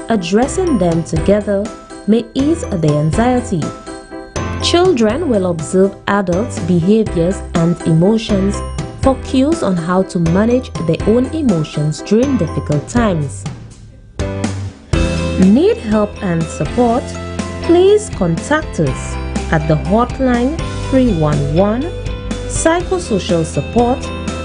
addressing them together may ease their anxiety. Children will observe adults' behaviors and emotions for cues on how to manage their own emotions during difficult times. Need help and support? Please contact us at the hotline 311 Psychosocial Support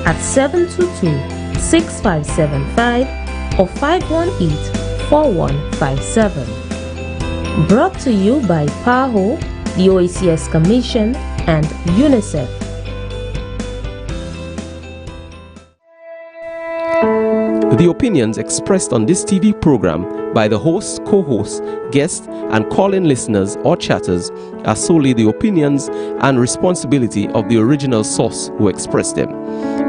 at 722-6575 or 518-4157. Brought to you by PAHO, the OACS Commission, and UNICEF. The opinions expressed on this TV program by the host, co-host, guest, and call-in listeners or chatters are solely the opinions and responsibility of the original source who expressed them.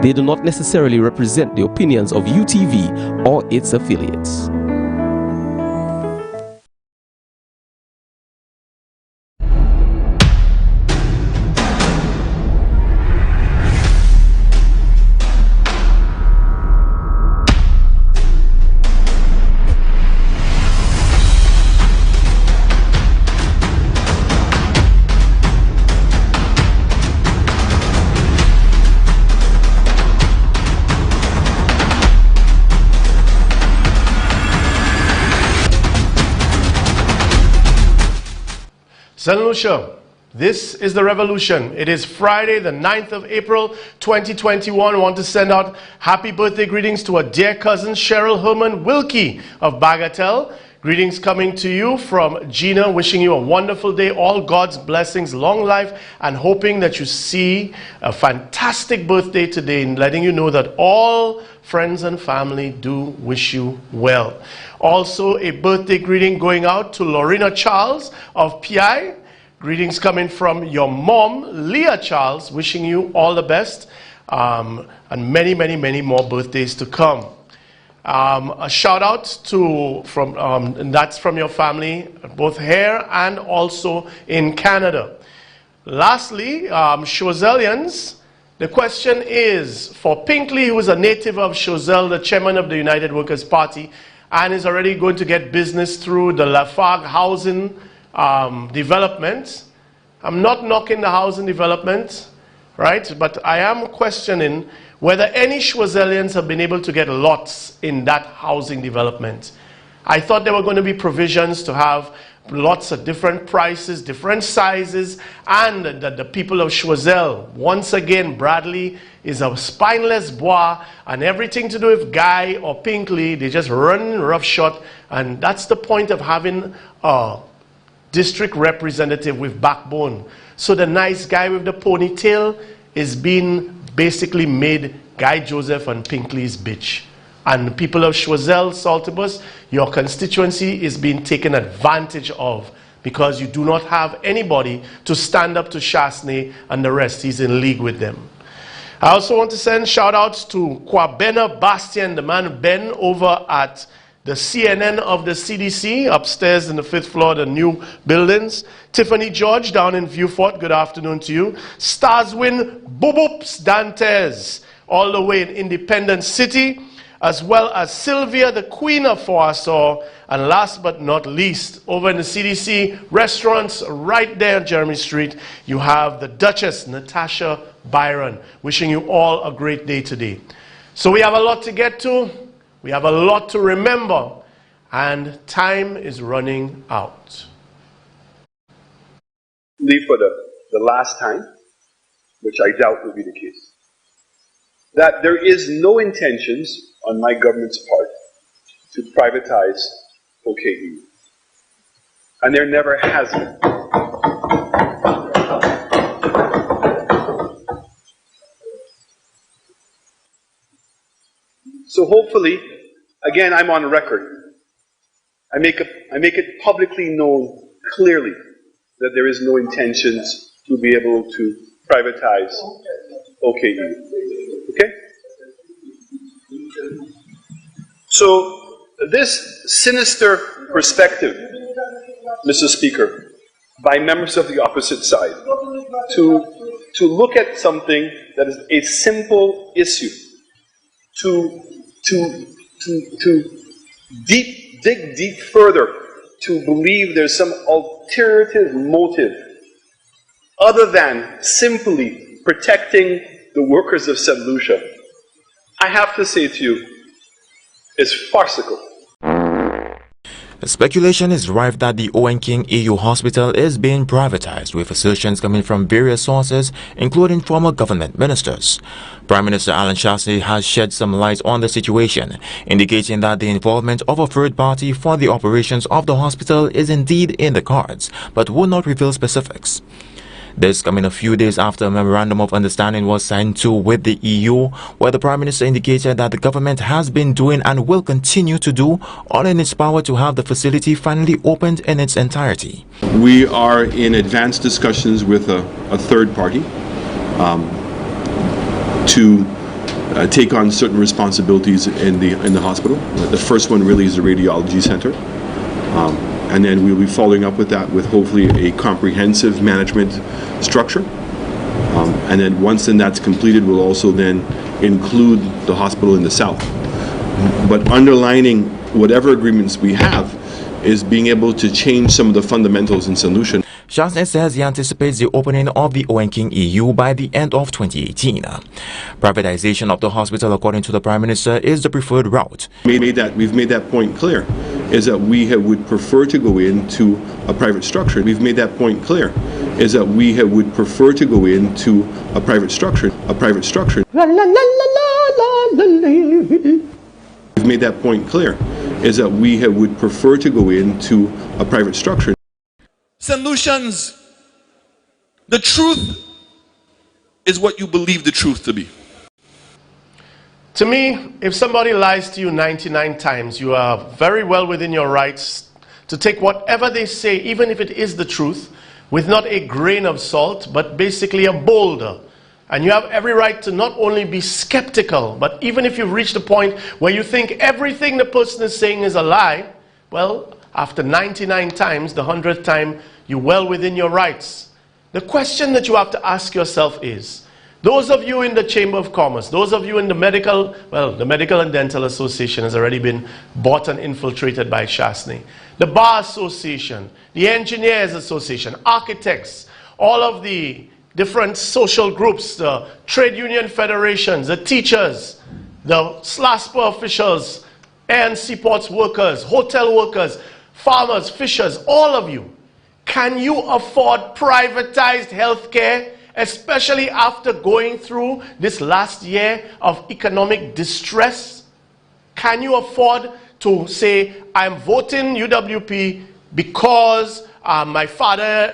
They do not necessarily represent the opinions of UTV or its affiliates. St. Lucia, this is the Revolution. It is Friday, the 9th of April, 2021. I want to send out happy birthday greetings to our dear cousin, Cheryl Herman Wilkie of Bagatelle. Greetings coming to you from Gina, wishing you a wonderful day, all God's blessings, long life, and hoping that you see a fantastic birthday today, and letting you know that all friends and family do wish you well. Also, a birthday greeting going out to Lorena Charles of PI. Greetings coming from your mom, Leah Charles, wishing you all the best, and many, many, many more birthdays to come. A shout out to and that's from your family, both here and also in Canada. Lastly, Chozelians, the question is for Pinkley, who is a native of Chozel, the chairman of the United Workers' Party, and is already going to get business through the Lafargue housing development. I'm not knocking the housing development, right? But I am questioning whether any Chozelians have been able to get lots in that housing development. I thought there were going to be provisions to have lots of different prices, different sizes, and that the people of Choiseul, once again, Bradley is a spineless bois, and everything to do with Guy or Pinkley, they just run roughshod, and that's the point of having a district representative with backbone. So the nice guy with the ponytail is being basically made Guy Joseph and Pinkley's bitch. And the people of Choiseul, Saltibus, your constituency is being taken advantage of because you do not have anybody to stand up to Chasney and the rest. He's in league with them. I also want to send shout outs to Kwabena Bastian, the man Ben over at the CNN of the CDC, upstairs in the 5th floor, the new buildings. Tiffany George down in Vieux-Fort, good afternoon to you. Starswin Buboops Dantes, all the way in Independence City, as well as Sylvia, the Queen of Foasaw, and last but not least, over in the CDC restaurants right there on Jeremy Street, you have the Duchess, Natasha Byron, wishing you all a great day today. So we have a lot to get to. We have a lot to remember, and time is running out. Leave for the last time, which I doubt will be the case, that there is no intentions on my government's part to privatize OKE. And there never has been. So hopefully, again, I'm on record. I make it publicly known clearly that there is no intentions to be able to privatize OKE. Okay? So this sinister perspective, Mr. Speaker, by members of the opposite side, to look at something that is a simple issue, to deep dig deep further to believe there's some alternative motive other than simply protecting the workers of St. Lucia, I have to say to you, is farcical. Speculation is rife that the Owen King EU hospital is being privatized, with assertions coming from various sources, including former government ministers. Prime Minister Alan Shasley has shed some light on the situation, indicating that the involvement of a third party for the operations of the hospital is indeed in the cards, but would not reveal specifics. This coming a few days after a memorandum of understanding was signed to with the EU, where the Prime Minister indicated that the government has been doing and will continue to do all in its power to have the facility finally opened in its entirety. We are in advanced discussions with a third party to take on certain responsibilities in the hospital. The first one really is the radiology center. And then we'll be following up with that with hopefully a comprehensive management structure. And then once that's completed, we'll also then include the hospital in the south. But underlining whatever agreements we have is being able to change some of the fundamentals in St. Lucia. Shasley says he anticipates the opening of the Owen King EU by the end of 2018. Privatization of the hospital, according to the Prime Minister, is the preferred route. We've made that point clear, is that we would prefer to go into a private structure. We've made that point clear, is that we would prefer to go into a private structure. We've made that point clear, is that we would prefer to go into a private structure. St. Lucians, the truth is what you believe the truth to be. To me, if somebody lies to you 99 times, you are very well within your rights to take whatever they say, even if it is the truth, with not a grain of salt, but basically a boulder. And you have every right to not only be skeptical, but even if you've reached a point where you think everything the person is saying is a lie, well, after 99 times, the 100th time, you're well within your rights. The question that you have to ask yourself is, those of you in the Chamber of Commerce, those of you in the Medical and Dental Association has already been bought and infiltrated by Shasley. The Bar Association, the Engineers Association, architects, all of the different social groups, the trade union federations, the teachers, the SLASPA officials, air and seaports workers, hotel workers, farmers, fishers, all of you. Can you afford privatized healthcare, especially after going through this last year of economic distress? Can you afford to say, I'm voting UWP because my father,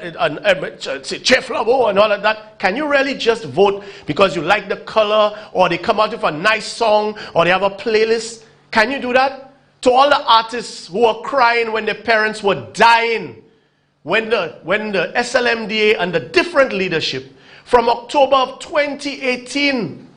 Chef Labo and all of that? Can you really just vote because you like the color, or they come out with a nice song, or they have a playlist? Can you do that? To all the artists who were crying when their parents were dying, when the SLMDA and the different leadership from October of 2017,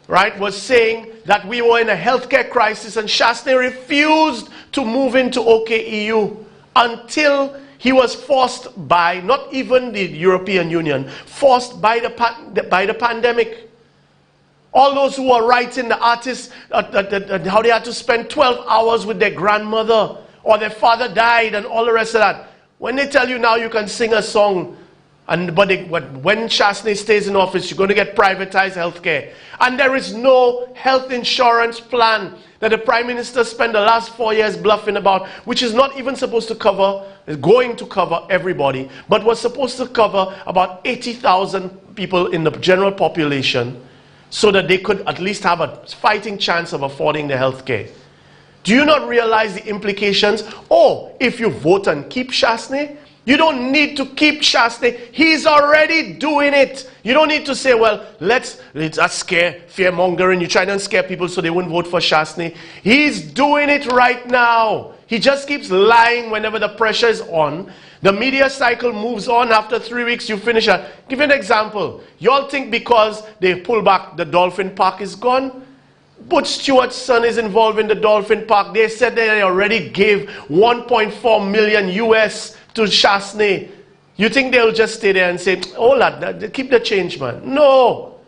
right, was saying that we were in a healthcare crisis, and Shasley refused to move into OKEU until he was forced by, not even the European Union, forced by the pandemic. All those who are writing, the artists, how they had to spend 12 hours with their grandmother, or their father died, and all the rest of that. When they tell you now you can sing a song, but when Shasley stays in office, you're going to get privatized healthcare. And there is no health insurance plan that the Prime Minister spent the last 4 years bluffing about, which is not even supposed to cover, is going to cover everybody, but was supposed to cover about 80,000 people in the general population, so that they could at least have a fighting chance of affording the health care. Do you not realize the implications? Or if you vote and keep Shasley, you don't need to keep Shasley. He's already doing it. You don't need to say, well, let's scare, fear-mongering. You're trying to scare people so they wouldn't vote for Shasley. He's doing it right now. He just keeps lying whenever the pressure is on. The media cycle moves on. After 3 weeks, you finish it. Give you an example. You all think because they pull back, the Dolphin Park is gone? Butch Stewart's son is involved in the Dolphin Park. They said they already gave 1.4 million US to Shasley. You think they'll just stay there and say, oh lad, keep the change, man? No.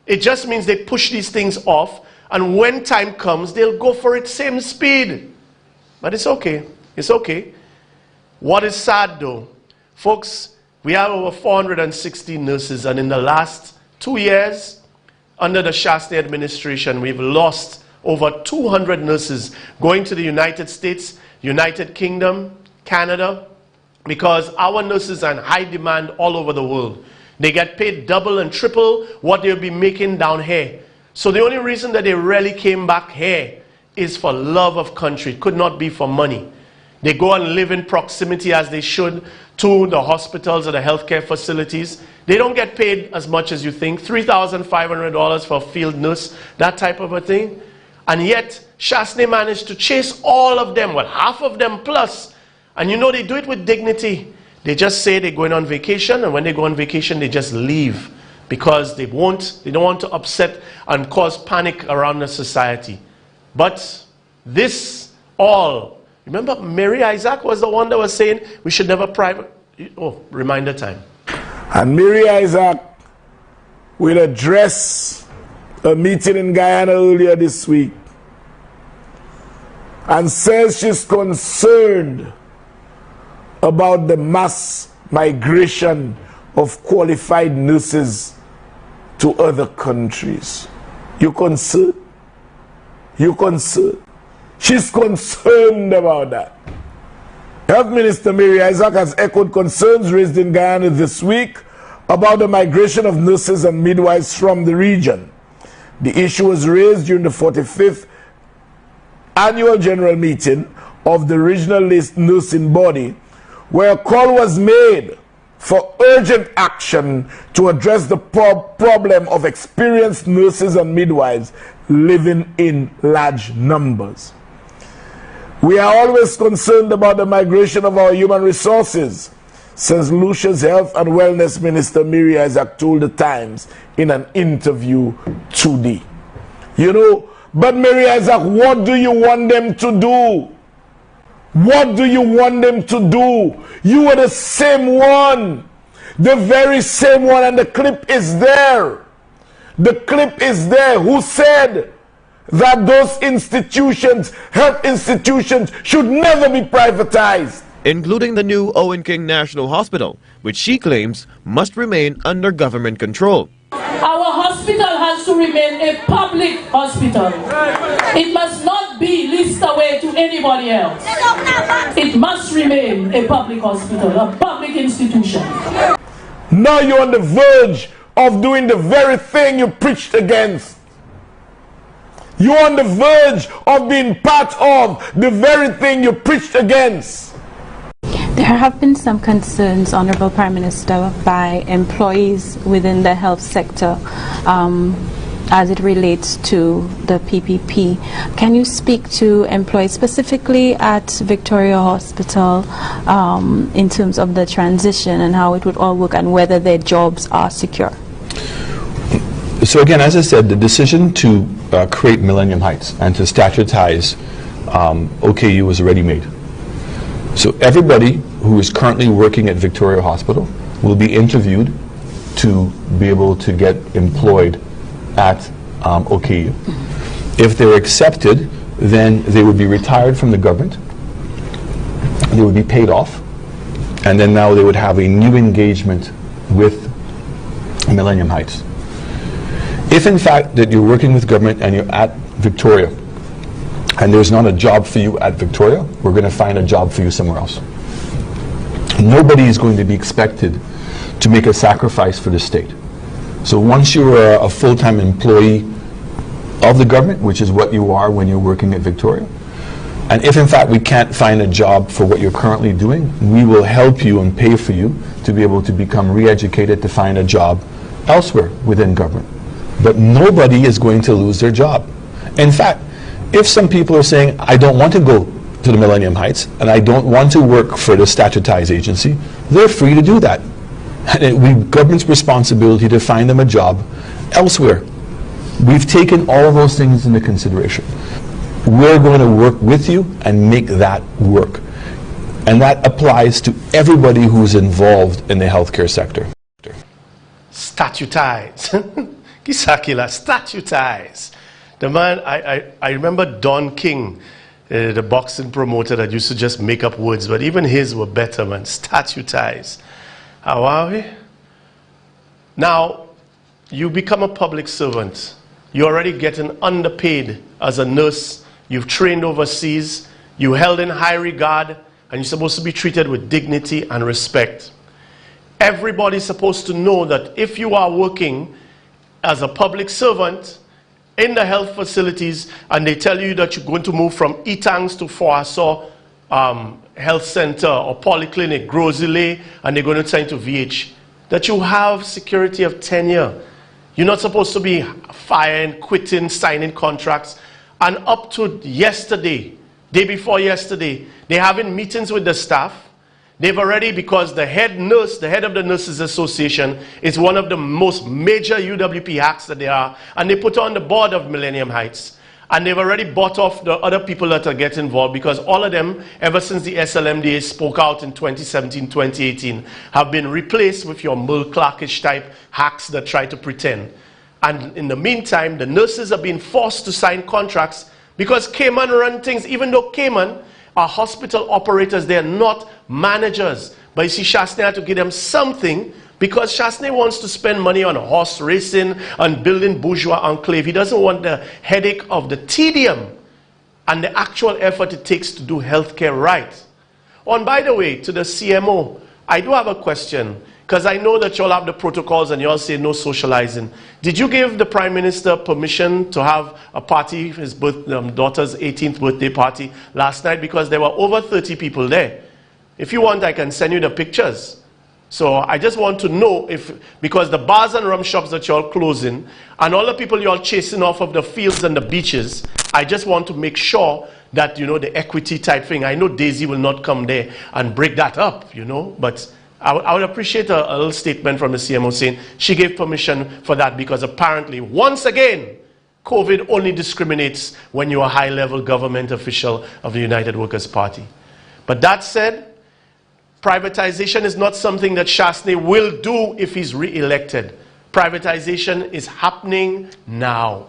It just means they push these things off and when time comes, they'll go for it same speed. But it's okay. It's okay. What is sad though, folks, we have over 460 nurses, and in the last 2 years, under the Shastri administration, we've lost over 200 nurses going to the United States, United Kingdom, Canada, because our nurses are in high demand all over the world. They get paid double and triple what they'll be making down here. So the only reason that they really came back here is for love of country. It could not be for money. They go and live in proximity as they should to the hospitals or the healthcare facilities. They don't get paid as much as you think, $3,500 for a field nurse, that type of a thing. And yet, Shastri managed to chase all of them, well, half of them plus. And you know, they do it with dignity. They just say they're going on vacation, and when they go on vacation, they just leave because they don't want to upset and cause panic around the society. But this all, remember Mary Isaac was the one that was saying we should never private, oh, reminder time. And Mary Isaac will address a meeting in Guyana earlier this week and says she's concerned about the mass migration of qualified nurses to other countries. You concerned? You concerned? She's concerned about that. Health Minister Mary Isaac has echoed concerns raised in Guyana this week about the migration of nurses and midwives from the region. The issue was raised during the 45th annual general meeting of the regional list nursing body, where a call was made for urgent action to address the problem of experienced nurses and midwives living in large numbers. We are always concerned about the migration of our human resources, says Lucia's Health and Wellness Minister Mary Isaac told the Times in an interview today. You know, but Mary Isaac, what do you want them to do? What do you want them to do? You are the same one. The very same one, and the clip is there. The clip is there. Who said that those institutions, health institutions, should never be privatized? Including the new Owen King National Hospital, which she claims must remain under government control. Our hospital has to remain a public hospital. It must not be leased away to anybody else. It must remain a public hospital, a public institution. Now you're on the verge of doing the very thing you preached against. You're on the verge of being part of the very thing you preached against. There have been some concerns, Honorable Prime Minister, by employees within the health sector as it relates to the PPP. Can you speak to employees specifically at Victoria Hospital in terms of the transition and how it would all work and whether their jobs are secure? So again, as I said, the decision to create Millennium Heights and to statutize OKU was already made. So everybody who is currently working at Victoria Hospital will be interviewed to be able to get employed at OKU. If they're accepted, then they would be retired from the government, they would be paid off, and then now they would have a new engagement with Millennium Heights. If in fact that you're working with government and you're at Victoria and there's not a job for you at Victoria, we're going to find a job for you somewhere else. Nobody is going to be expected to make a sacrifice for the state. So once you're a full-time employee of the government, which is what you are when you're working at Victoria, and if in fact we can't find a job for what you're currently doing, we will help you and pay for you to be able to become re-educated to find a job elsewhere within government. But nobody is going to lose their job. In fact, if some people are saying, I don't want to go to the Millennium Heights and I don't want to work for the statutized agency, they're free to do that. And it will be government's responsibility to find them a job elsewhere. We've taken all of those things into consideration. We're going to work with you and make that work. And that applies to everybody who's involved in the healthcare sector. Statutize. Statutize. The man, I remember Don King, the boxing promoter that used to just make up words, but even his were better, man. Statutized. How are we? Now, you become a public servant. You're already getting underpaid as a nurse. You've trained overseas. You're held in high regard, and you're supposed to be treated with dignity and respect. Everybody's supposed to know that if you are working as a public servant in the health facilities and they tell you that you're going to move from Etangs to Foasaw Health Center or Polyclinic, Grosile, and they're going to send to VH, that you have security of tenure. You're not supposed to be firing, quitting, signing contracts. And up to yesterday, day before yesterday, they're having meetings with the staff. They've already, because the head nurse, the head of the Nurses Association, is one of the most major UWP hacks that there are, and they put on the board of Millennium Heights. And they've already bought off the other people that are getting involved, because all of them, ever since the SLMDA spoke out in 2017, 2018, have been replaced with your Merle Clarkish type hacks that try to pretend. And in the meantime, the nurses are being forced to sign contracts because Cayman run things, even though Cayman are hospital operators, they are not managers. But you see, Shasney had to give them something, because Shasney wants to spend money on horse racing and building bourgeois enclave. He doesn't want the headache of the tedium and the actual effort it takes to do healthcare right. Oh, and by the way, to the CMO, I do have a question, because I know that you all have the protocols and you all say no socializing. Did you give the Prime Minister permission to have a party, his daughter's 18th birthday party last night? Because there were over 30 people there. If you want, I can send you the pictures. So I just want to know if, because the bars and rum shops that you're closing, and all the people you're chasing off of the fields and the beaches, I just want to make sure that, you know, the equity type thing. I know Daisy will not come there and break that up, you know, but I would appreciate a little statement from the CMO saying she gave permission for that, because apparently, once again, COVID only discriminates when you're a high-level government official of the United Workers' Party. But that said, privatization is not something that Shasney will do if he's re-elected. Privatization is happening now.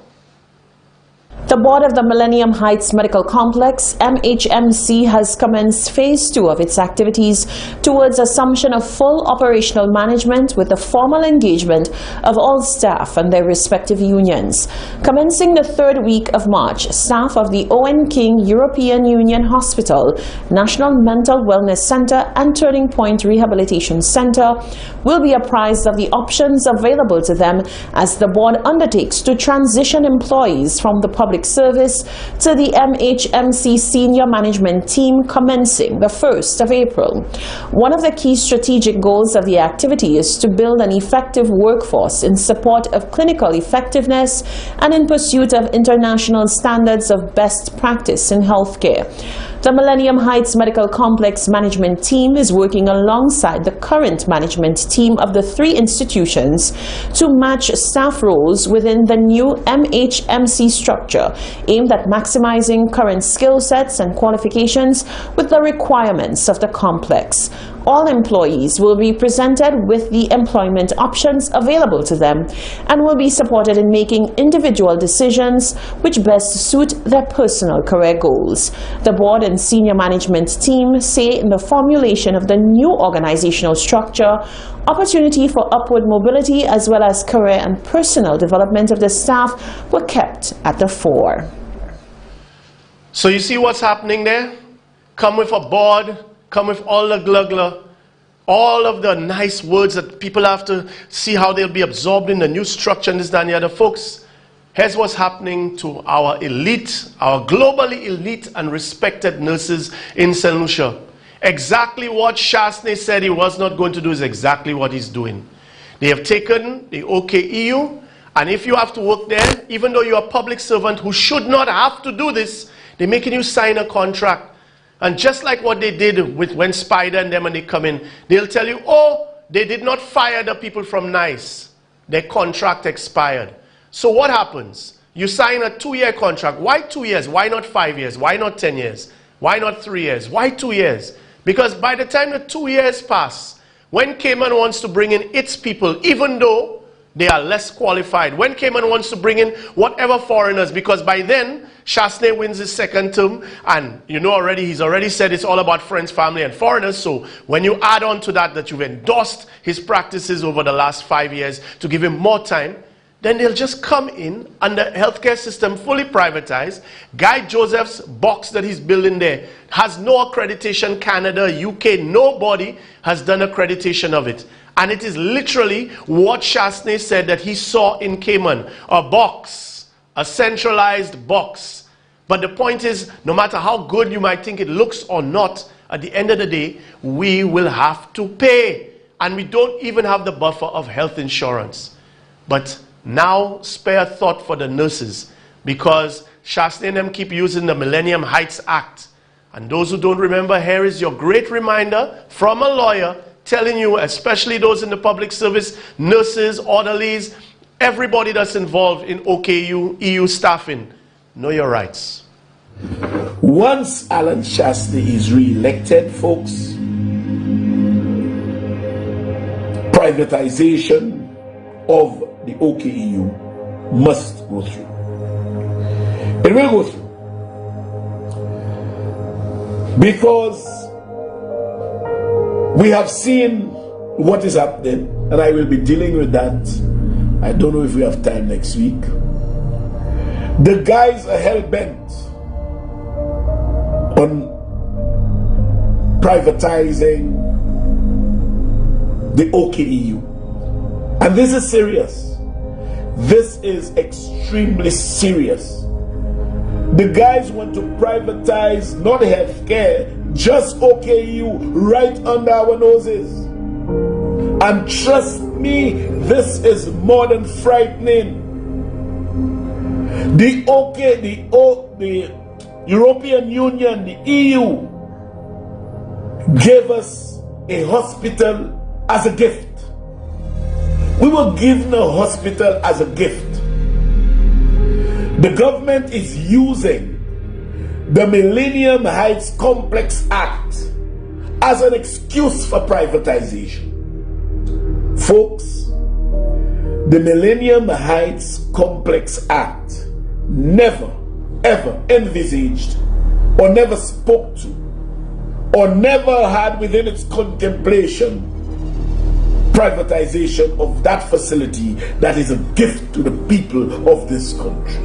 The board of the Millennium Heights Medical Complex, MHMC, has commenced phase 2 of its activities towards assumption of full operational management with the formal engagement of all staff and their respective unions. Commencing the 3rd week of March, staff of the Owen King European Union Hospital, National Mental Wellness Center and Turning Point Rehabilitation Center will be apprised of the options available to them as the board undertakes to transition employees from the public service to the MHMC senior management team commencing the 1st of April. One of the key strategic goals of the activity is to build an effective workforce in support of clinical effectiveness and in pursuit of international standards of best practice in healthcare. The Millennium Heights Medical Complex management team is working alongside the current management team of the 3 institutions to match staff roles within the new MHMC structure, aimed at maximizing current skill sets and qualifications with the requirements of the complex. All employees will be presented with the employment options available to them and will be supported in making individual decisions which best suit their personal career goals. The board and senior management team say in the formulation of the new organizational structure, opportunity for upward mobility as well as career and personal development of the staff were kept at the fore. So you see what's happening there? Come with a board, come with all the glugler, all of the nice words that people have to see how they'll be absorbed in the new structure and this, that, and the other. Folks, here's what's happening to our elite, our globally elite and respected nurses in St. Lucia. Exactly what Shasney said he was not going to do is exactly what he's doing. They have taken the OKEU, and if you have to work there, even though you're a public servant who should not have to do this, they're making you sign a contract. And just like what they did with when Spider and them when they come in, they'll tell you, oh, they did not fire the people from NICE. Their contract expired. So what happens? You sign a 2-year contract. Why 2 years? Why not 5 years? Why not 10 years? Why not 3 years? Why 2 years? Because by the time the 2 years pass, when Cayman wants to bring in its people, even though they are less qualified. When Cayman wants to bring in whatever foreigners, because by then, Chasney wins his second term, and you know already, he's already said it's all about friends, family, and foreigners. So when you add on to that you've endorsed his practices over the last 5 years to give him more time, then they'll just come in under healthcare system fully privatized. Guy Joseph's box that he's building there has no accreditation. Canada, UK, nobody has done accreditation of it. And it is literally what Chasney said that he saw in Cayman, a box, a centralized box. But the point is, no matter how good you might think it looks or not, at the end of the day, we will have to pay. And we don't even have the buffer of health insurance. But now spare thought for the nurses, because Chasney and them keep using the Millennium Heights Act. And those who don't remember, here is your great reminder from a lawyer telling you, especially those in the public service, nurses, orderlies, everybody that's involved in OKU, EU staffing, know your rights. Once Alan Chasney is re-elected, folks, privatization of the OKU must go through. It will go through. Because we have seen what is happening, and I will be dealing with that. I don't know if we have time next week. The guys are hell-bent on privatizing the OKU. And this is serious. This is extremely serious. The guys want to privatize not healthcare, just OKU right under our noses. And trust me, this is more than frightening. The European Union, the EU, gave us a hospital as a gift. We were given a hospital as a gift. The government is using the Millennium Heights Complex Act as an excuse for privatization. Folks, the Millennium Heights Complex Act never, ever envisaged or never spoke to or never had within its contemplation privatization of that facility that is a gift to the people of this country.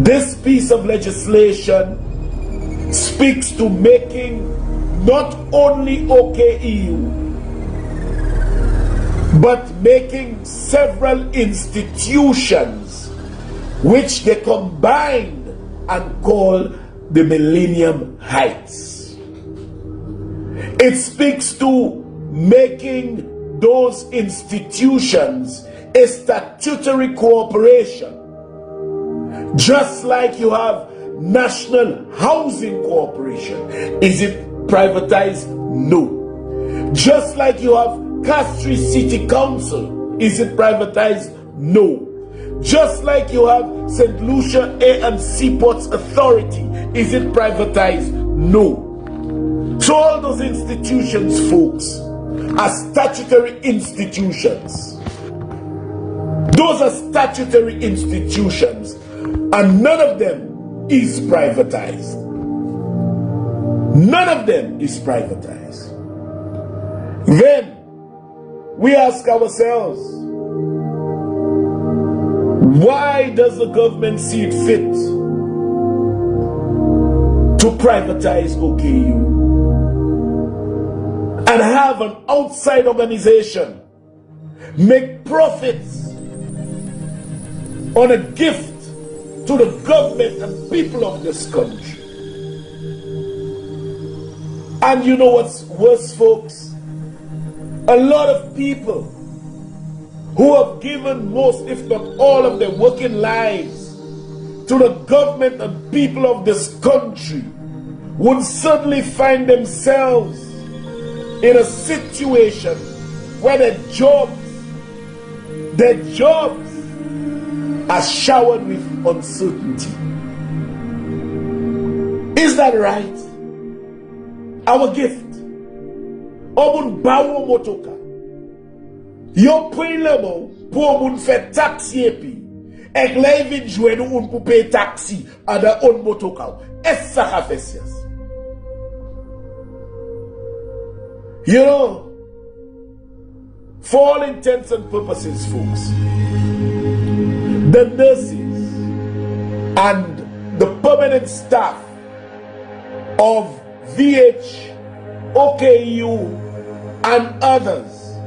This piece of legislation speaks to making not only OKU, but making several institutions which they combined and call the Millennium Heights. It speaks to making those institutions a statutory corporation, just like you have National Housing Corporation. Is it privatized? No. Just like you have Castries City Council, is it privatized? No. Just like you have St. Lucia Air and Seaports Authority, is it privatized? No. So all those institutions, folks, are statutory institutions. Those are statutory institutions, and none of them is privatized. None of them is privatized. Then we ask ourselves, why does the government see it fit to privatize OKU and have an outside organization make profits on a gift to the government and people of this country? And you know what's worse, folks? A lot of people who have given most, if not all, of their working lives to the government and people of this country would suddenly find themselves in a situation where their jobs are showered with uncertainty. Is that right? Our gift, Obun Bawo Motoka, Yo pren le mou pour moun fè taxi epi. Ek lè vin jwe nou un pou pay taxi a da on motokaw. Es sa ka fè siyas. You know, for all intents and purposes, folks, the nurses and the permanent staff of VH, OKU, and others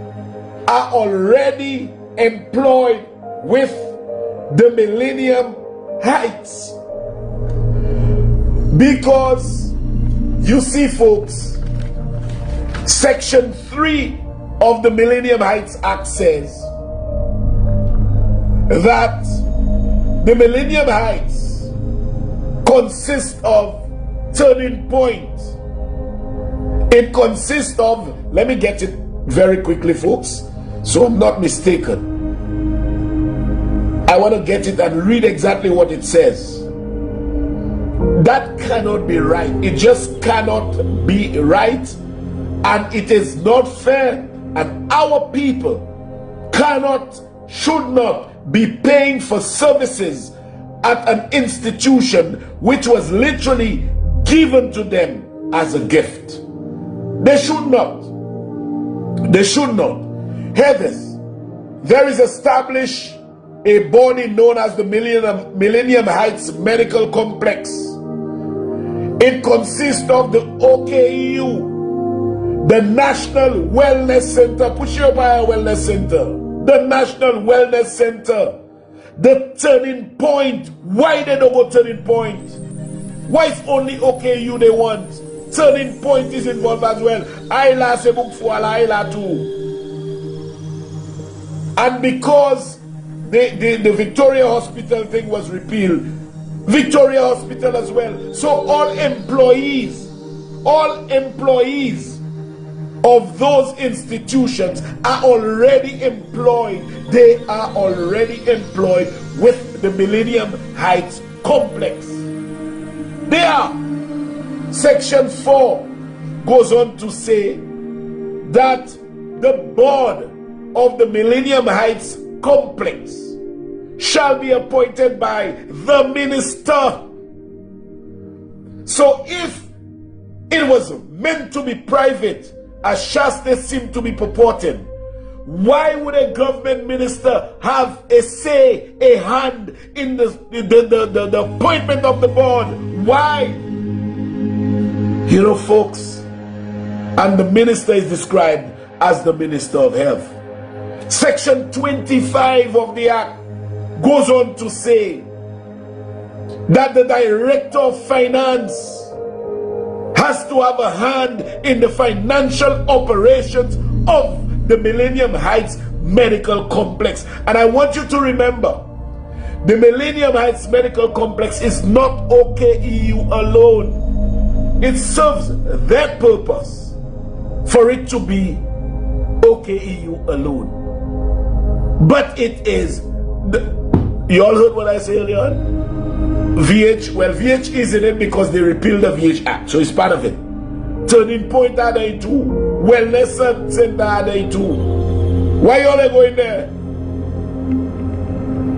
are already employed with the Millennium Heights. Because, you see, folks, Section 3 of the Millennium Heights Act says that the Millennium Heights consist of turning point. It consists of, let me get it very quickly, folks, so I'm not mistaken. I want to get it and read exactly what it says. That cannot be right. It just cannot be right, and it is not fair, and our people cannot, should not be paying for services at an institution which was literally given to them as a gift. They should not. They should not. Hear this. There is established a body known as the Millennium Heights Medical Complex. It consists of the OKU, the National Wellness Center, push your by Wellness Center, the National Wellness Center, the Turning Point. Why they don't go Turning Point? Why is only OKU they want? Turning Point is involved as well. Ayla se book for Ayla too. And because the Victoria Hospital thing was repealed, Victoria Hospital as well. So all employees of those institutions are already employed. They are already employed with the Millennium Heights Complex. They are. Section 4 goes on to say that the board of the Millennium Heights Complex shall be appointed by the minister. So if it was meant to be private, as Shasta seemed to be purporting, why would a government minister have a say, a hand in the appointment of the board? Why? You know, folks, and the minister is described as the Minister of Health. Section 25 of the Act goes on to say that the Director of Finance has to have a hand in the financial operations of the Millennium Heights Medical Complex. And I want you to remember, the Millennium Heights Medical Complex is not OKEU alone. It serves that purpose for it to be OKEU alone. But it is, you all heard what I said earlier on? VH, well, VH is in it because they repealed the VH Act, so it's part of it. Turning Point are there too. Wellness Center are there too. Why you all going there?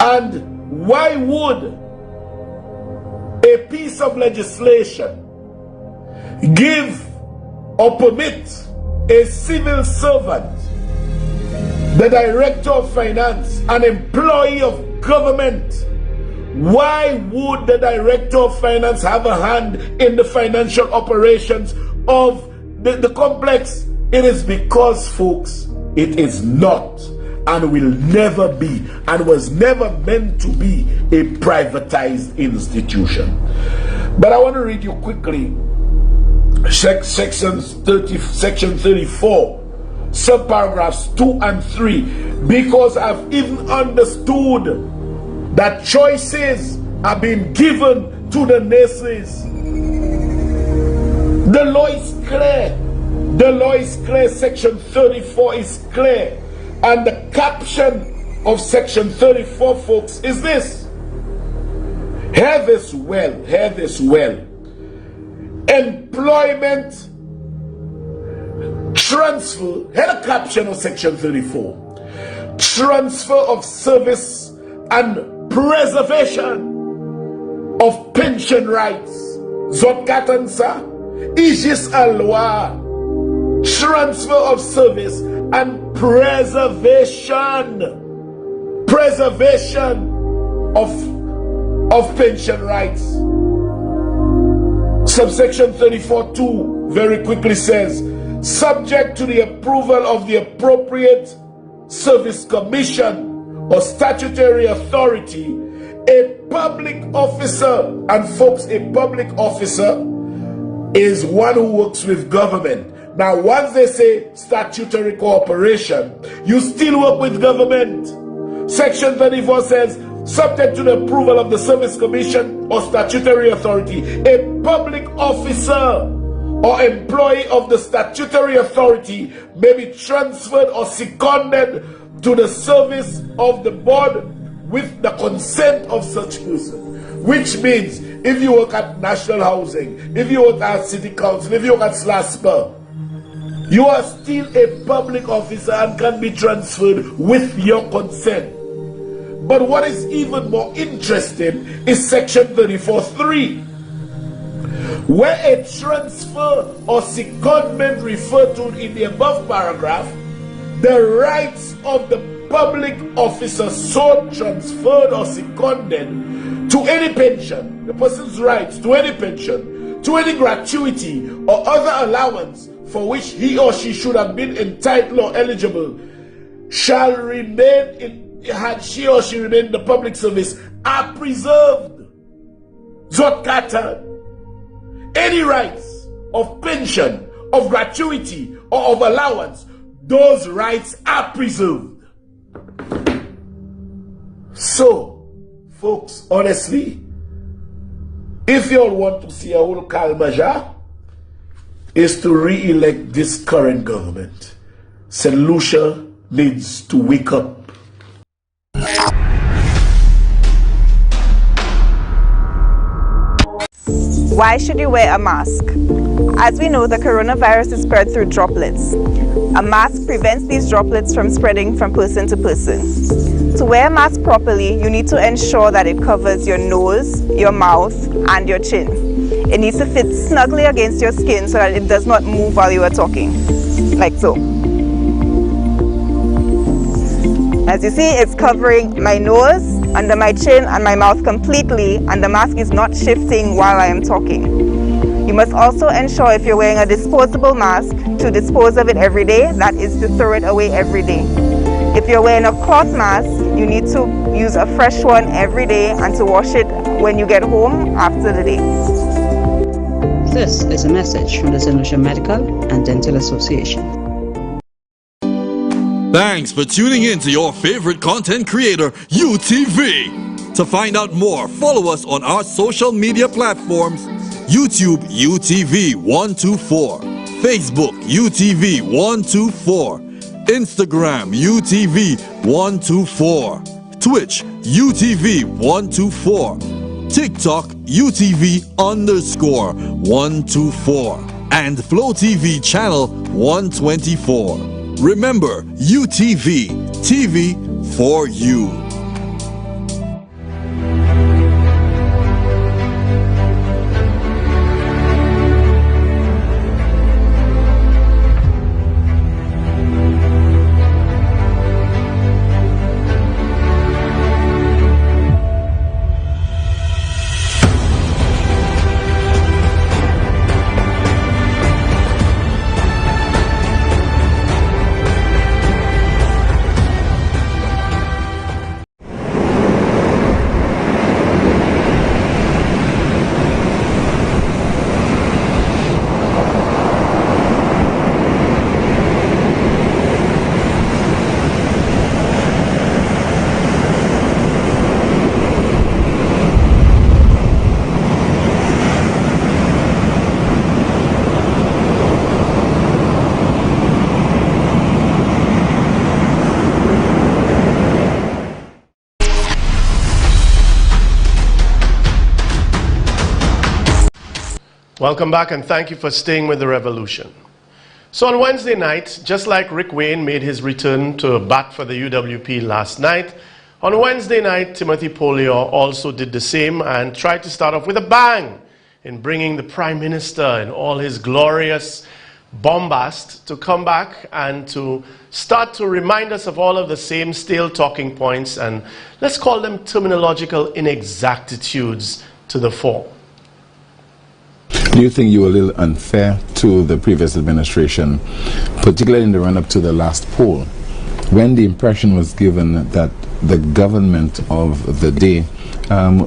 And why would a piece of legislation give or permit a civil servant, the Director of Finance, an employee of government, why would the Director of Finance have a hand in the financial operations of the complex? It is because, folks, it is not and will never be and was never meant to be a privatized institution. But I want to read you quickly Section 34, subparagraphs 2 and 3, because I've even understood that choices are being given to the nurses. The law is clear. The law is clear. Section 34 is clear. And the caption of Section 34, folks, is this. Hear this well. Hear this well. Employment transfer. Hear the caption of Section 34. transfer of service and preservation of pension rights. Zot katansa, Igis alwa, transfer of service and preservation of pension rights. Subsection 34(2) very quickly says, subject to the approval of the appropriate service commission or statutory authority, a public officer, and folks, a public officer is one who works with government. Now, once they say statutory cooperation, you still work with government. Section 34 says, subject to the approval of the Service Commission or statutory authority, a public officer or employee of the statutory authority may be transferred or seconded to the service of the board with the consent of such person. Which means, if you work at National Housing, if you work at City Council, if you work at SLASPA, you are still a public officer and can be transferred with your consent. But what is even more interesting is section 34(3), where a transfer or secondment referred to in the above paragraph, the rights of the public officer so transferred or seconded to any pension, the person's rights to any pension, to any gratuity or other allowance for which he or she should have been entitled or eligible, shall remain in, had she or she remained in the public service, are preserved. Zot katan. Any rights of pension, of gratuity, or of allowance, those rights are preserved. So, folks, honestly, if you all want to see a whole Kalmaja, is to re-elect this current government. St. Lucia needs to wake up. Why should you wear a mask? As we know, the coronavirus is spread through droplets. A mask prevents these droplets from spreading from person to person. To wear a mask properly, you need to ensure that it covers your nose, your mouth, and your chin. It needs to fit snugly against your skin so that it does not move while you are talking, like so. As you see, it's covering my nose, under my chin, and my mouth completely, and the mask is not shifting while I am talking. You must also ensure, if you're wearing a disposable mask, to dispose of it every day. That is to throw it away every day. If you're wearing a cloth mask, you need to use a fresh one every day and to wash it when you get home after the day. This is a message from the St. Lucia Medical and Dental Association. Thanks for tuning in to your favorite content creator, UTV. To find out more, follow us on our social media platforms: YouTube UTV124, Facebook UTV124, Instagram UTV124, Twitch UTV124, TikTok UTV_124, and Flow TV channel 124. Remember, UTV, TV for you. Welcome back, and thank you for staying with the Revolution. So on Wednesday night, just like Rick Wayne made his return to bat for the UWP last night, on Wednesday night, Timothy Polio also did the same and tried to start off with a bang in bringing the Prime Minister in all his glorious bombast to come back and to start to remind us of all of the same stale talking points and let's call them terminological inexactitudes to the fore. Do you think you were a little unfair to the previous administration, particularly in the run-up to the last poll, when the impression was given that the government of the day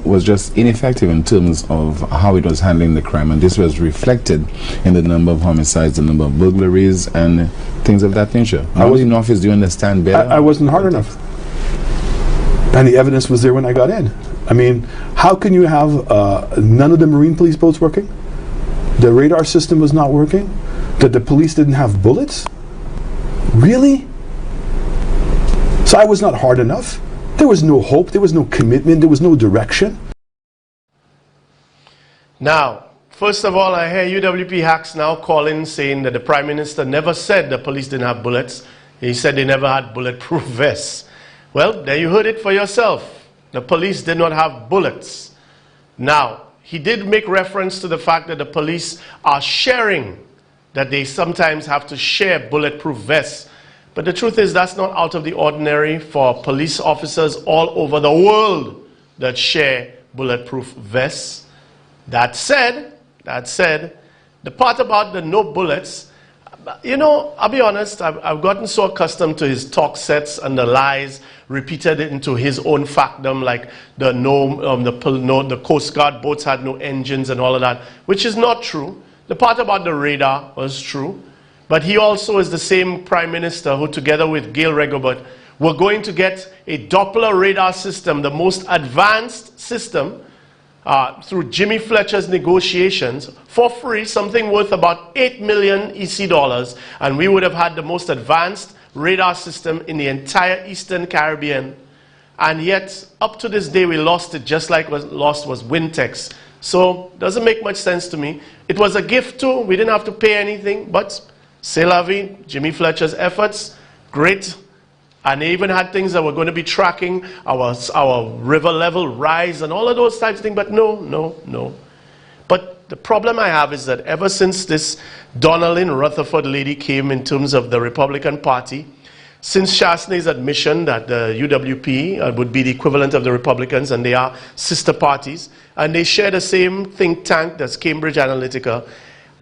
was just ineffective in terms of how it was handling the crime, and this was reflected in the number of homicides, the number of burglaries, and things of that nature? I was in office. Do you understand better? I wasn't hard enough, and the evidence was there when I got in. I mean, how can you have none of the Marine police boats working? The radar system was not working? That the police didn't have bullets? Really? So I was not hard enough? There was no hope, there was no commitment, there was no direction. Now, first of all, I hear UWP hacks now calling saying that the Prime Minister never said the police didn't have bullets. He said they never had bulletproof vests. Well, there you heard it for yourself. The police did not have bullets. Now, he did make reference to the fact that the police are sharing, that they sometimes have to share bulletproof vests. But the truth is that's not out of the ordinary for police officers all over the world that share bulletproof vests. That said, the part about the no bullets, you know, I'll be honest, I've gotten so accustomed to his talk sets and the lies repeated into his own factum, like the Coast Guard boats had no engines and all of that, which is not true. The part about the radar was true. But he also is the same Prime Minister who, together with Gail Regobert, were going to get a Doppler radar system, the most advanced system, through Jimmy Fletcher's negotiations, for free, something worth about 8 million EC dollars, and we would have had the most advanced radar system in the entire Eastern Caribbean. And yet, up to this day, we lost it, just like was lost was Wintex. So, doesn't make much sense to me. It was a gift too, we didn't have to pay anything, but c'est la vie, Jimmy Fletcher's efforts, great. And they even had things that were going to be tracking our river level rise and all of those types of things, but no. But the problem I have is that ever since this Donnelly Rutherford lady came in terms of the Republican Party, since Chasney's admission that the UWP would be the equivalent of the Republicans and they are sister parties, and they share the same think tank that's Cambridge Analytica,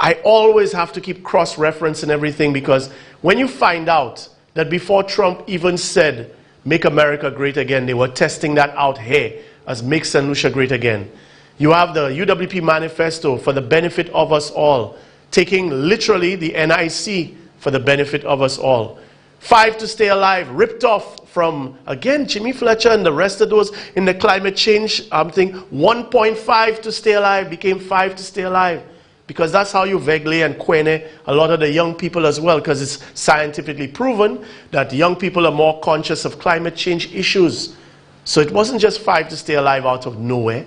I always have to keep cross-referencing everything, because when you find out that before Trump even said, "Make America Great Again," they were testing that out here as "Make St. Lucia Great Again." You have the UWP manifesto for the benefit of us all, taking literally the NIC for the benefit of us all. 5 to stay alive, ripped off from, again, Jimmy Fletcher and the rest of those in the climate change thing. 1.5 to stay alive became 5 to stay alive. Because that's how you Vegley and Quene, a lot of the young people as well, because it's scientifically proven that young people are more conscious of climate change issues. So it wasn't just 5 to stay alive out of nowhere.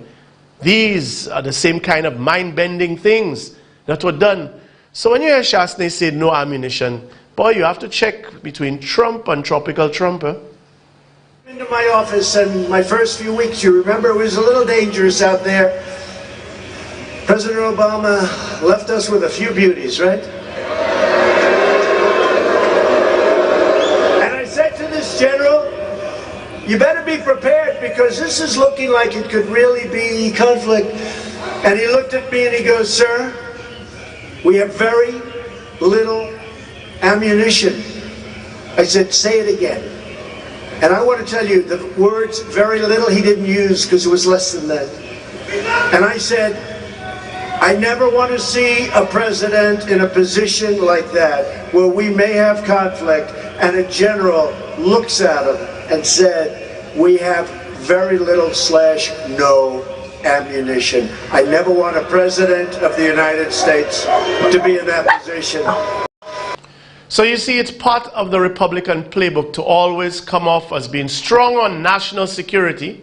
These are the same kind of mind-bending things that were done. So when you hear Chasney say no ammunition, boy, you have to check between Trump and Tropical Trump. Into my office and my first few weeks, you remember, it was a little dangerous out there. President Obama left us with a few beauties, right? And I said to this general, you better be prepared, because this is looking like it could really be conflict. And he looked at me and he goes, "Sir, we have very little ammunition." I said, "Say it again." And I want to tell you, the words "very little" he didn't use, because it was less than that. And I said, I never want to see a president in a position like that, where we may have conflict, and a general looks at him and said, "We have very little / no ammunition." I never want a president of the United States to be in that position. So you see, it's part of the Republican playbook to always come off as being strong on national security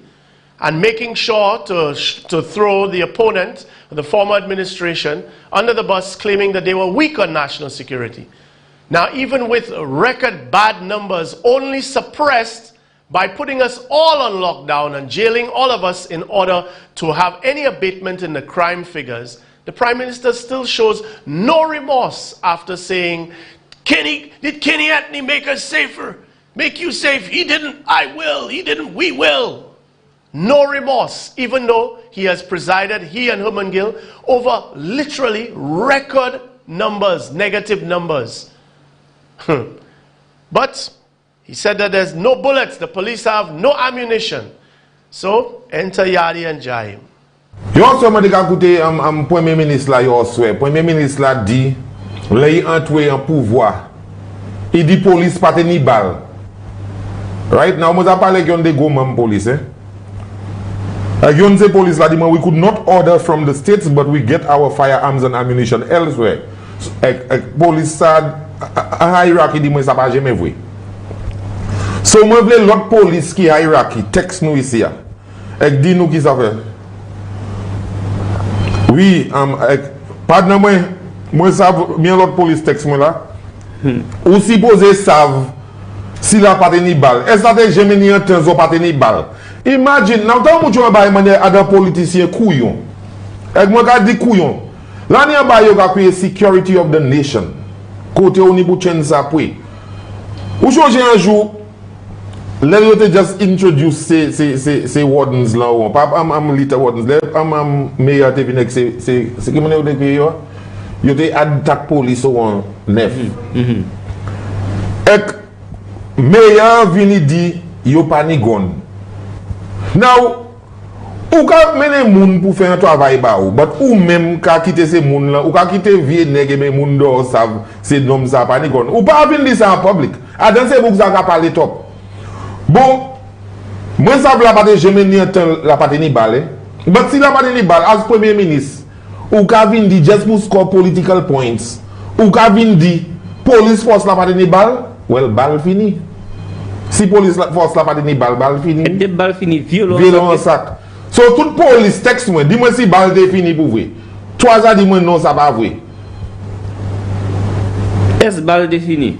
and making sure to throw the opponent, the former administration, under the bus, claiming that they were weak on national security. Now, even with record bad numbers only suppressed by putting us all on lockdown and jailing all of us in order to have any abatement in the crime figures, the Prime Minister still shows no remorse after saying, did Kenny Anthony make us safer? Make you safe? He didn't, I will. He didn't, we will. No remorse, even though he has presided, he and Herman Gill, over literally record numbers, negative numbers. But he said that there's no bullets, the police have no ammunition. So, enter Yadi and Jaim. Yo somebody ka koute Premier Ministre la yo souè. Premier Ministre la di le yi entwe en pouvoir. I di police pate ni bal. Right now, mwen sa pale yon de go mam police, eh? Yon se police la di man, we could not order from the states, but we get our firearms and ammunition elsewhere. Police sa hierarchy di mwen sa pa jeme vwe. So mwen vle lot police ki hierarchy, text nou isi ya. Ek di nou ki sa fe. Oui, pardon mwen sav, mwen lot police text mwen la. Ou si pose sav, si la pate ni bal. E sa te jeme ni an tenzo pate ni bal. Imagine, nan tan mwen chou an baye manye adan politisyen kouyon. Ek mwen ka di kouyon. Lan yon baye yo ka kweye security of the nation. Kote ou ni pou chen sa pwe. Ou chou jen anjou, le yo te just introduce se wardens la ou. Pap am lita wardens. Le am mayor te vinek se kimene ou de kwe yo. Yo te add tak police ou an nef. Ek mayor vini di yo pa ni gon. Now, ou ka mene moun pou fè an travay ba ou, but ou mèm ka kite se moun la, ou ka kite vie nege men moun do sav se nom sa pa ni gon. Ou pa avin di sa an public. Adan se bouk sa ka pale top. Bon, mwen sav la pate jeme ni enten la pate ni bal, but si la pate ni bal, as Premier Ministre, ou ka vin di just pou score political points, ou ka vin di police force la pate ni bal, well, bal fini. Si police force la pate ni bal, bal fini. Et de bal fini, violon sak. So tout police text mwen, di mwen si bal de fini pou vwe. Toaza di mwen non sa pa vwe. Es bal de fini.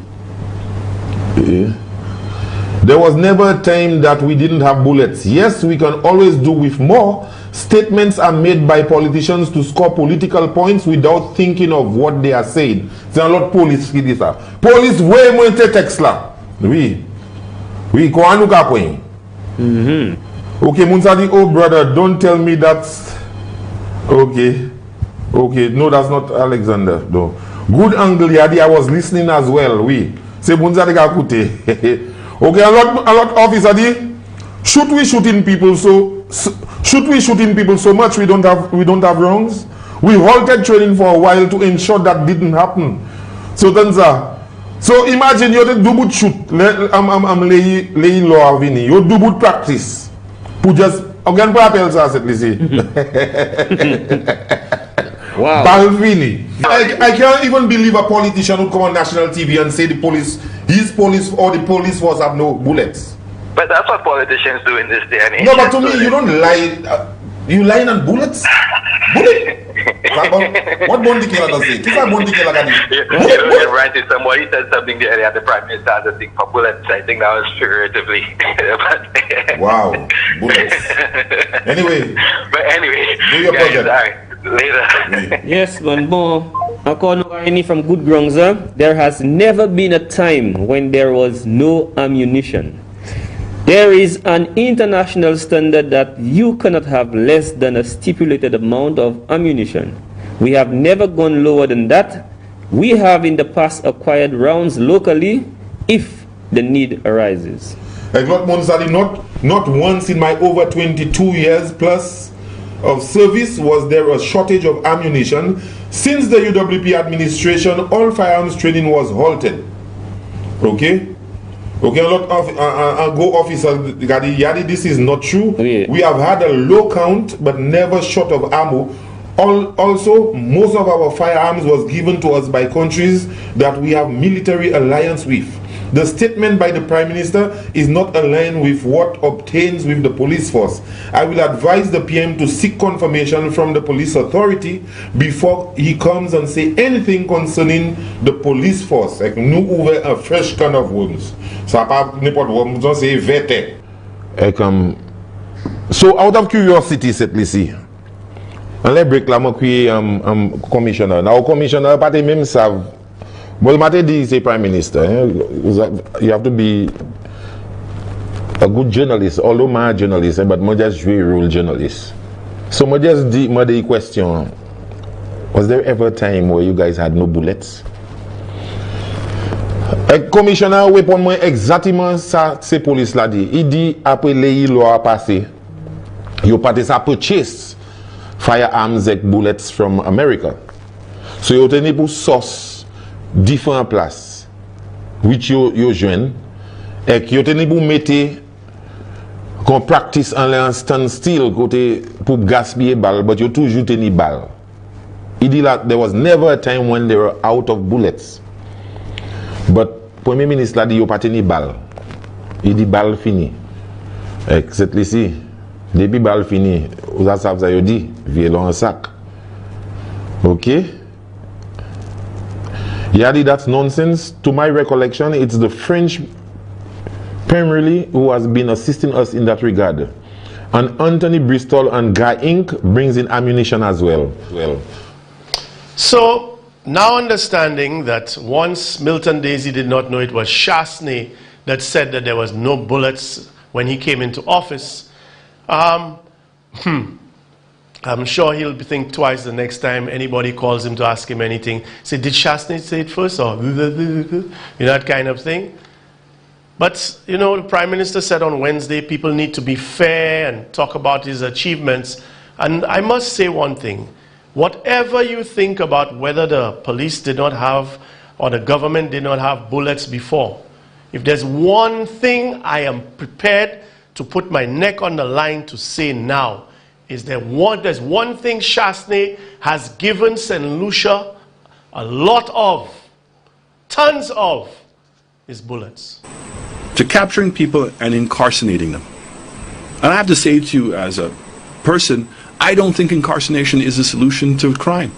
There was never a time that we didn't have bullets. Yes, we can always do with more. Statements are made by politicians to score political points without thinking of what they are saying. C'est un lot police qui dit ça. Police way mwen te text la. Oui. Oui, kwa anou ka pwen. Okay, moun sa di, oh brother, don't tell me that's... Okay. Okay, no, that's not Alexander. No. Good angle, Yadi, I was listening as well, oui. Se moun sa di ka koute. Okay, a lot officer di, should we shooting people so much we don't have wrongs? We halted training for a while to ensure that didn't happen. So Tanza, so imagine you do boot shoot. I'm lay law avini. You do boot practice. Pour just again pour appel ça cette lycée. Wow. Balvini. I can't even believe a politician would come on national TV and say the police, his police or the police force have no bullets. But that's what politicians do in this day and age. No, but to me, you don't lie. You lying on bullets? Bullet? What Bondi Killer does say? Kisa Bondi Killer can You're right. Somebody said something the other day, the Prime Minister has a thing for bullets. I think that was figuratively. Wow, bullets. Anyway. But anyway, do your guys, project. all right. Later. Yes, but bon, according to any from good grounds, there has never been a time when there was no ammunition. There is an international standard that you cannot have less than a stipulated amount of ammunition. We have never gone lower than that. We have in the past acquired rounds locally if the need arises. Not once in my over 22 years plus of service was there a shortage of ammunition. Since the UWP administration, all firearms training was halted. Okay? Okay, a lot of go officer, Yadi, this is not true. Yeah. We have had a low count, but never short of ammo. Also, most of our firearms was given to us by countries that we have military alliance with. The statement by the Prime Minister is not aligned with what obtains with the police force. I will advise the PM to seek confirmation from the police authority before he comes and say anything concerning the police force. Like, nous ouvert a fresh can of worms. Ça pas n'importe quoi, c'est vete. So out of curiosity, cette ici. On les break là, moi qui commissioner. Now commissioner pas même savent. Well, matter is a prime minister. You have to be a good journalist. Although I'm a journalist, but I just a role journalist. So I just the question: was there ever a time where you guys had no bullets? Commissioner, répond moi exactement ça. C'est police l'a dit. Il dit après les lois passées, you party sa purchase firearms and bullets from America. So you teni pour source différentes places which you join et qui teni pour mettre qu'on practice en l'air standstill côté pour gaspiller balle but you toujours teni balle. Il dit là there was never a time when they were out of bullets. But Premier ministre l'a dit yo pas teni balle. Il dit balle fini. Et c'est ici depuis balle fini, vous avez ça yo dit violon en sac. OK? Yadi, that's nonsense. To my recollection, it's the French primarily who has been assisting us in that regard. And Anthony Bristol and Guy Inc. brings in ammunition as well. So, now understanding that once Milton Daisy did not know it was Chasney that said that there was no bullets when he came into office, I'm sure he'll think twice the next time anybody calls him to ask him anything. Say, did Chasney say it first? Or, that kind of thing. But, you know, the Prime Minister said on Wednesday people need to be fair and talk about his achievements. And I must say one thing. Whatever you think about whether the police did not have or the government did not have bullets before, if there's one thing I am prepared to put my neck on the line to say now, is there's one thing Chasney has given St. Lucia a lot of, tons of, is bullets. To capturing people and incarcerating them. And I have to say to you as a person, I don't think incarceration is a solution to crime.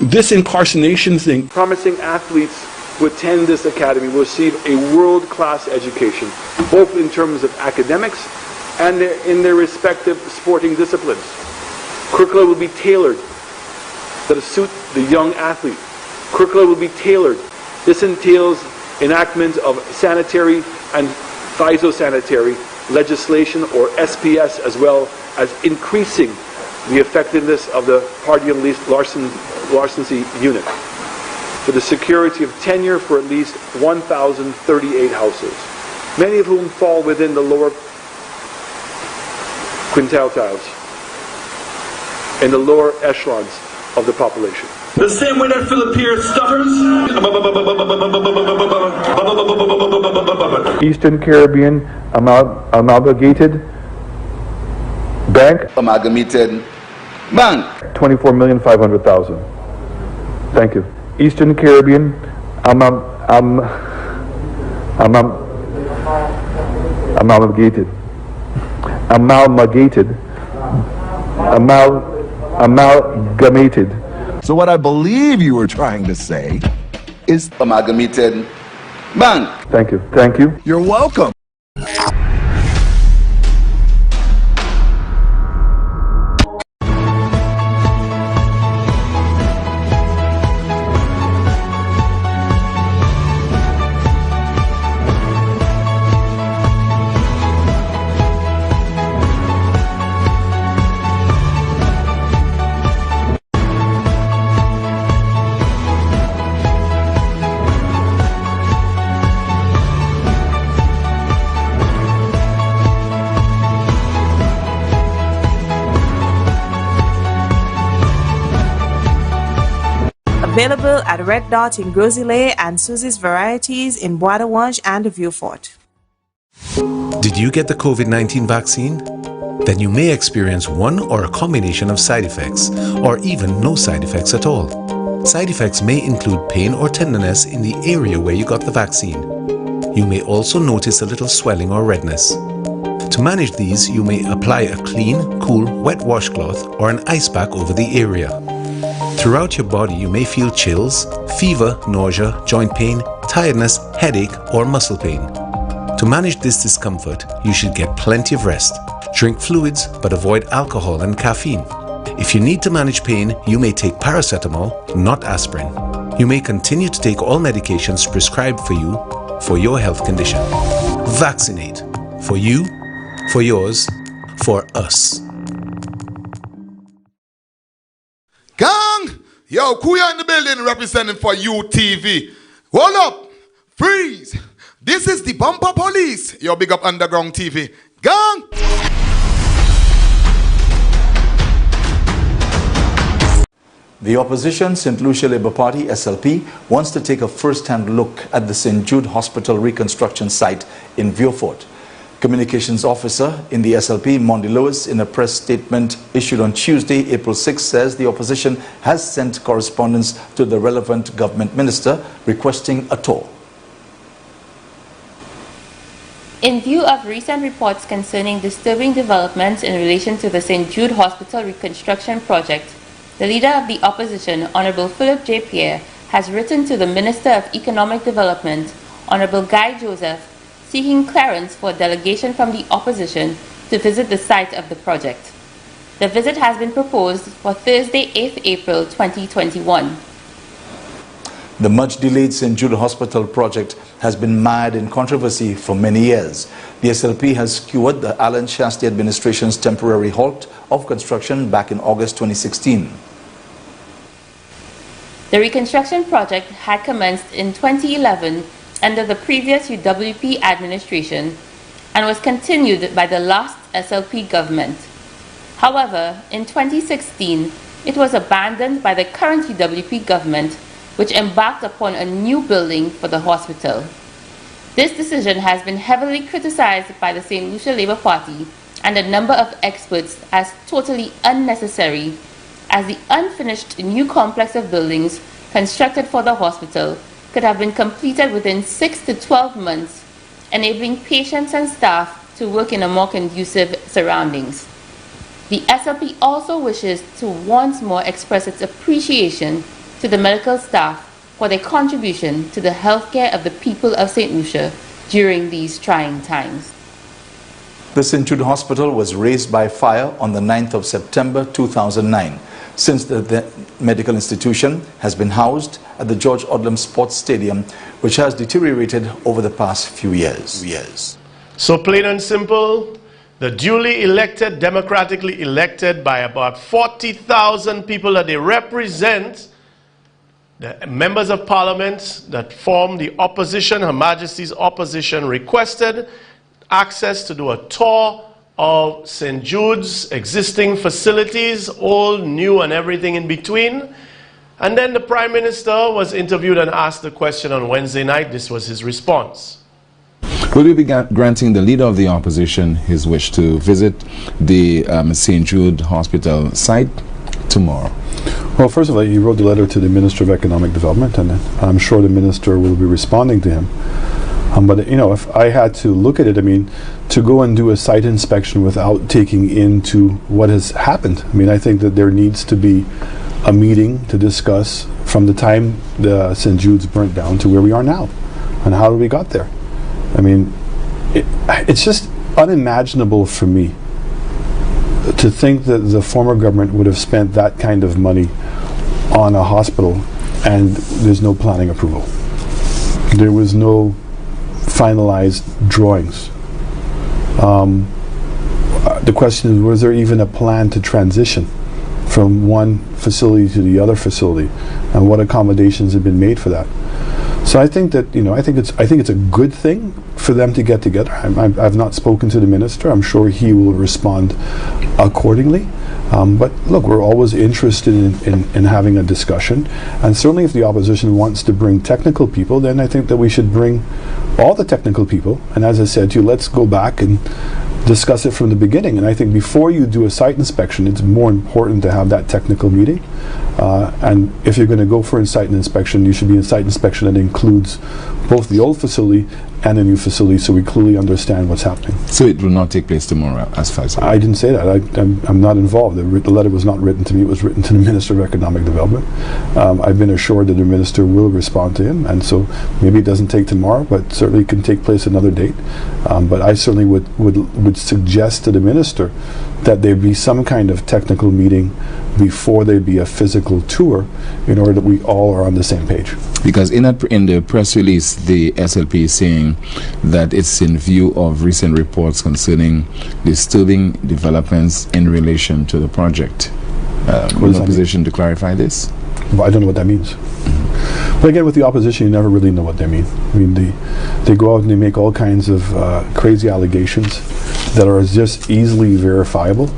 This incarceration thing, promising athletes who attend this academy will receive a world-class education, both in terms of academics and in their respective sporting disciplines. Curricula will be tailored to suit the young athlete. Curricula will be tailored. This entails enactment of sanitary and phytosanitary legislation, or SPS, as well as increasing the effectiveness of the party and larceny unit for the security of tenure for at least 1,038 households, many of whom fall within the lower quintiles in the lower echelons of the population. The same way that Philip here stutters. Eastern Caribbean Amalgamated Bank. Amalgamated Bank. 24,500,000. Thank you. Eastern Caribbean Amalgamated. So what I believe you were trying to say is Amalgamated Bank. Thank you. Thank you. You're welcome. Available at Red Dot in Grosile and Susie's Varieties in Bois de Wange and Vieux Fort. Did you get the COVID-19 vaccine? Then you may experience one or a combination of side effects, or even no side effects at all. Side effects may include pain or tenderness in the area where you got the vaccine. You may also notice a little swelling or redness. To manage these, you may apply a clean, cool, wet washcloth or an ice pack over the area. Throughout your body, you may feel chills, fever, nausea, joint pain, tiredness, headache, or muscle pain. To manage this discomfort, you should get plenty of rest. Drink fluids, but avoid alcohol and caffeine. If you need to manage pain, you may take paracetamol, not aspirin. You may continue to take all medications prescribed for you for your health condition. Vaccinate. For you, for yours, for us. Gang! Yo, Kuya in the building representing for UTV. Hold up! Freeze! This is the Bumper Police. Yo, big up Underground TV. Gang! The opposition, St. Lucia Labour Party, SLP, wants to take a first-hand look at the St. Jude Hospital reconstruction site in Vieux-Fort. Communications officer in the SLP, Mondi Lewis, in a press statement issued on Tuesday, April 6, says the opposition has sent correspondence to the relevant government minister requesting a tour. In view of recent reports concerning disturbing developments in relation to the St. Jude Hospital reconstruction project, the leader of the opposition, Honorable Philip J. Pierre, has written to the Minister of Economic Development, Honorable Guy Joseph, seeking clearance for a delegation from the opposition to visit the site of the project. The visit has been proposed for Thursday, 8th April 2021. The much-delayed St. Jude Hospital project has been mired in controversy for many years. The SLP has skewered the Alan Shasti administration's temporary halt of construction back in August 2016. The reconstruction project had commenced in 2011 under the previous UWP administration and was continued by the last SLP government. However, in 2016, it was abandoned by the current UWP government, which embarked upon a new building for the hospital. This decision has been heavily criticized by the St. Lucia Labour Party and a number of experts as totally unnecessary, as the unfinished new complex of buildings constructed for the hospital could have been completed within 6 to 12 months, enabling patients and staff to work in a more conducive surroundings. The SLP also wishes to once more express its appreciation to the medical staff for their contribution to the healthcare of the people of St. Lucia during these trying times. The St. Jude Hospital was razed by fire on the 9th of September 2009. Since the medical institution has been housed at the George Odlum Sports Stadium, which has deteriorated over the past few years. So plain and simple, the duly elected, democratically elected by about 40,000 people that they represent, the members of parliament that form the opposition, Her Majesty's opposition, requested access to do a tour of St. Jude's existing facilities, old, new, and everything in between. And then the Prime Minister was interviewed and asked the question on Wednesday night. This was his response. Will you be granting the leader of the opposition his wish to visit the St. Jude Hospital site tomorrow? Well, first of all, he wrote the letter to the Minister of Economic Development, and I'm sure the Minister will be responding to him. But, you know, if I had to look at it, I mean, to go and do a site inspection without taking into what has happened, I mean, I think that there needs to be a meeting to discuss from the time the St. Jude's burnt down to where we are now, and how we got there. I mean, it's just unimaginable for me to think that the former government would have spent that kind of money on a hospital and there's no planning approval. There was no finalized drawings. The question is, was there even a plan to transition from one facility to the other facility, and what accommodations have been made for that? So I think that, you know, I think it's a good thing for them to get together. I've not spoken to the minister. I'm sure he will respond accordingly. But look, we're always interested in having a discussion, and certainly if the opposition wants to bring technical people, then I think that we should bring all the technical people. And as I said to you, let's go back and discuss it from the beginning. And I think before you do a site inspection, it's more important to have that technical meeting. And if you're going to go for a site inspection, you should be a site inspection that includes both the old facility and a new facility, so we clearly understand what's happening. So it will not take place tomorrow, as far as I didn't say that. I'm not involved. The letter was not written to me. It was written to the Minister of Economic Development. I've been assured that the Minister will respond to him, and so maybe it doesn't take tomorrow, but certainly can take place another date. But I certainly would suggest to the Minister that there be some kind of technical meeting before there be a physical tour, in order that we all are on the same page. Because in the press release, the SLP is saying that it's in view of recent reports concerning disturbing developments in relation to the project. Will the opposition to clarify this? Well, I don't know what that means. But again, with the opposition, you never really know what they mean. I mean, they go out and they make all kinds of crazy allegations that are just easily verifiable.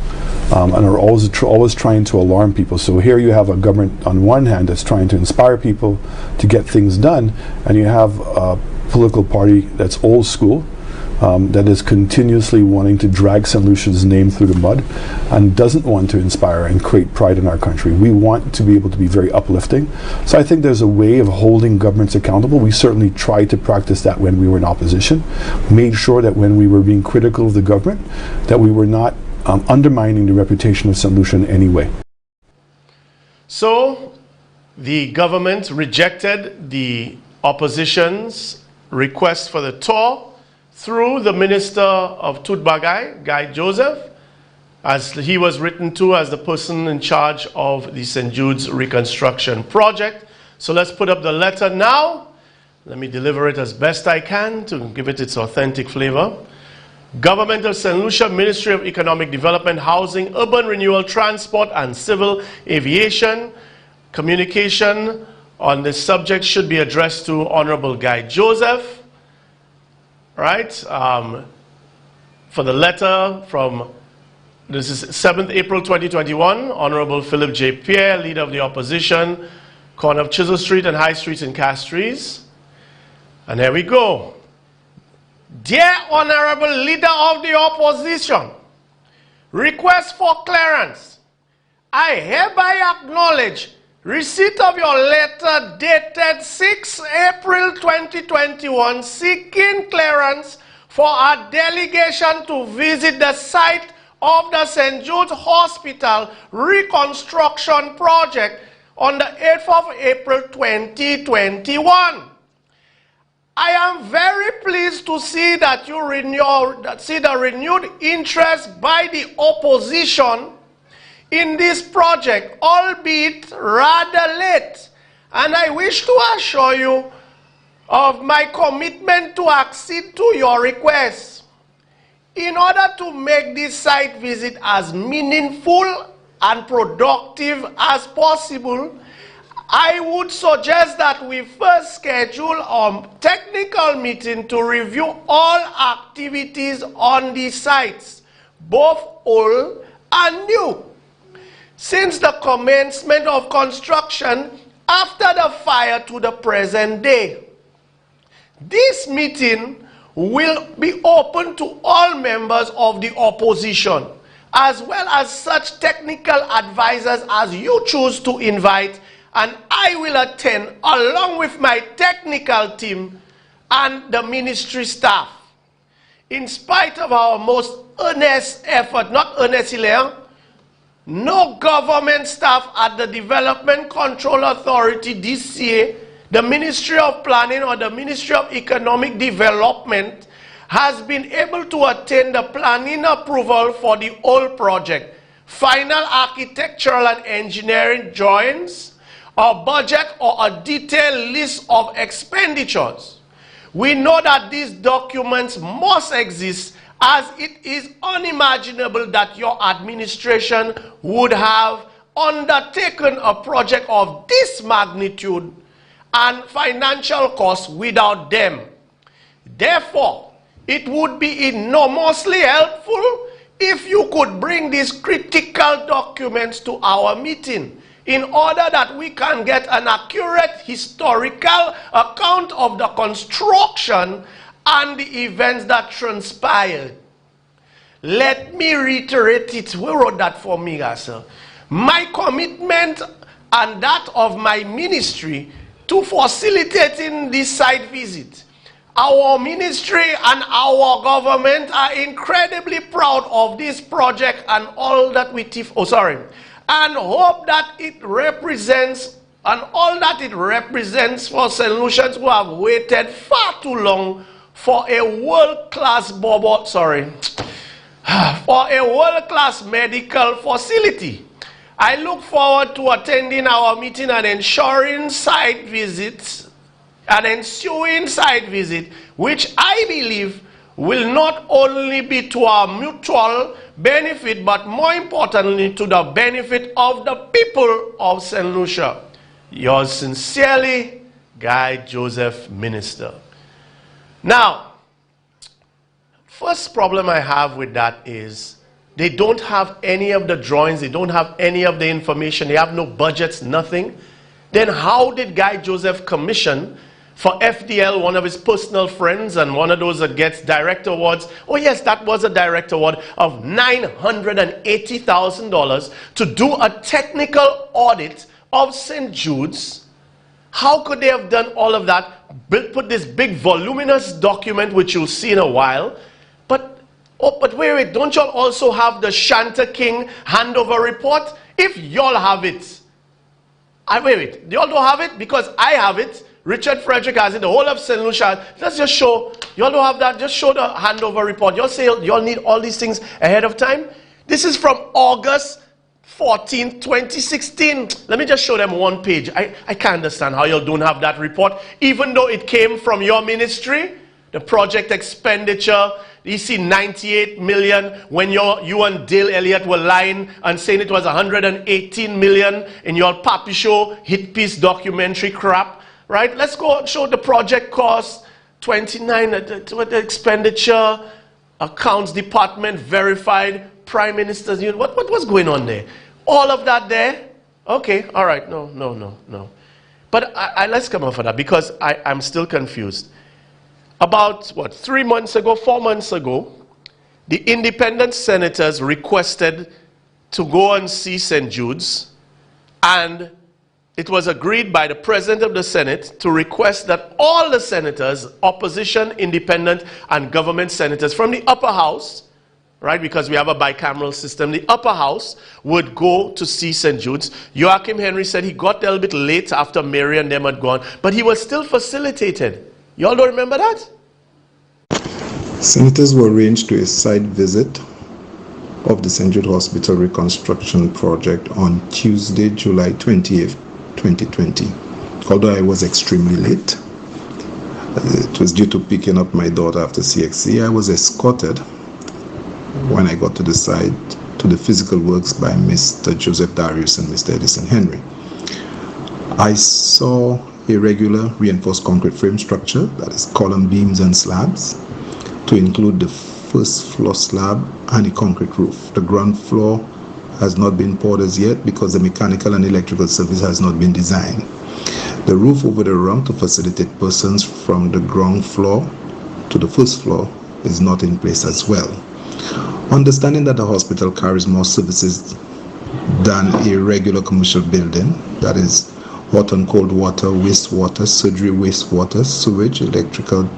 And are always trying to alarm people. So here you have a government on one hand that's trying to inspire people to get things done, and you have a political party that's old school, that is continuously wanting to drag St. Lucia's name through the mud and doesn't want to inspire and create pride in our country. We want to be able to be very uplifting. So I think there's a way of holding governments accountable. We certainly tried to practice that when we were in opposition, made sure that when we were being critical of the government, that we were not undermining the reputation of St. Lucia in any way. So the government rejected the opposition's request for the tour through the Minister of Tutbagay, Guy Joseph, as he was written to as the person in charge of the St. Jude's reconstruction project. So let's put up the letter now. Let me deliver it as best I can to give it its authentic flavor. Government of St. Lucia, Ministry of Economic Development, Housing, Urban Renewal, Transport and Civil Aviation. Communication on this subject should be addressed to Honorable Guy Joseph. Right? For the letter from, this is 7th April 2021, Honorable Philip J. Pierre, Leader of the Opposition, corner of Chisel Street and High Street in Castries. And here we go. Dear Honorable Leader of the Opposition, request for clearance. I hereby acknowledge receipt of your letter dated 6 April 2021 seeking clearance for a delegation to visit the site of the St. Jude's Hospital reconstruction project on the 8th of April 2021. I am very pleased to see that you see the renewed interest by the opposition in this project, albeit rather late. And I wish to assure you of my commitment to accede to your request. In order to make this site visit as meaningful and productive as possible, I would suggest that we first schedule a technical meeting to review all activities on the sites, both old and new, since the commencement of construction after the fire to the present day. This meeting will be open to all members of the opposition, as well as such technical advisors as you choose to invite, and I will attend along with my technical team and the ministry staff. In spite of our most earnest effort, not earnest, no government staff at the Development Control Authority DCA, the Ministry of Planning or the Ministry of Economic Development has been able to attain the planning approval for the whole project, final architectural and engineering drawings, a budget or a detailed list of expenditures. We know that these documents must exist, as it is unimaginable that your administration would have undertaken a project of this magnitude and financial costs without them. Therefore, it would be enormously helpful if you could bring these critical documents to our meeting, in order that we can get an accurate historical account of the construction and the events that transpired. Let me reiterate it. Who wrote that for me, guys? My commitment and that of my ministry to facilitating this site visit Our ministry and our government are incredibly proud of this project and all that we and hope that it represents and all that it represents for St. Lucians who have waited far too long for a world-class medical facility. I look forward to attending our meeting and ensuing site visits, which I believe will not only be to our mutual benefit, but more importantly to the benefit of the people of St. Lucia. Yours sincerely, Guy Joseph, Minister. Now, first problem I have with that is they don't have any of the drawings, they don't have any of the information, they have no budgets, nothing. Then how did Guy Joseph commission for FDL, one of his personal friends and one of those that gets director awards? Oh yes, that was a director award of $980,000 to do a technical audit of St. Jude's. How could they have done all of that? Put this big voluminous document, which you'll see in a while. But wait, don't y'all also have the Shanta King handover report? If y'all have it, wait, y'all don't have it? Because I have it. Richard Frederick has it, the whole of St. Lucia. Let's just show, y'all don't have that, just show the handover report. Y'all say y'all need all these things ahead of time. This is from August 14, 2016. Let me just show them one page. I can't understand how y'all don't have that report, even though it came from your ministry. The project expenditure, you see 98 million when you and Dale Elliott were lying and saying it was 118 million in your Papi Show hit piece documentary crap. Right? Let's go show the project cost, 29, the expenditure, accounts department verified, prime minister's unit. What was going on there? All of that there? Okay, all right, no. But let's come off of that because I'm still confused. About, 4 months ago, the independent senators requested to go and see St. Jude's, and it was agreed by the President of the Senate to request that all the senators, opposition, independent, and government senators from the upper house, right, because we have a bicameral system, the upper house would go to see St. Jude's. Joachim Henry said he got there a little bit late after Mary and them had gone, but he was still facilitated. Y'all don't remember that? Senators were arranged to a site visit of the St. Jude Hospital reconstruction project on Tuesday, July 28th, 2020. Although I was extremely late, it was due to picking up my daughter after CXC. I was escorted when I got to the site to the physical works by Mr. Joseph Darius and Mr. Edison Henry. I saw a regular reinforced concrete frame structure, that is column beams and slabs, to include the first floor slab and a concrete roof. The ground floor has not been poured as yet because the mechanical and electrical service has not been designed. The roof over the ramp to facilitate persons from the ground floor to the first floor is not in place as well. Understanding that the hospital carries more services than a regular commercial building, that is hot and cold water, wastewater, surgery wastewater, sewage, electrical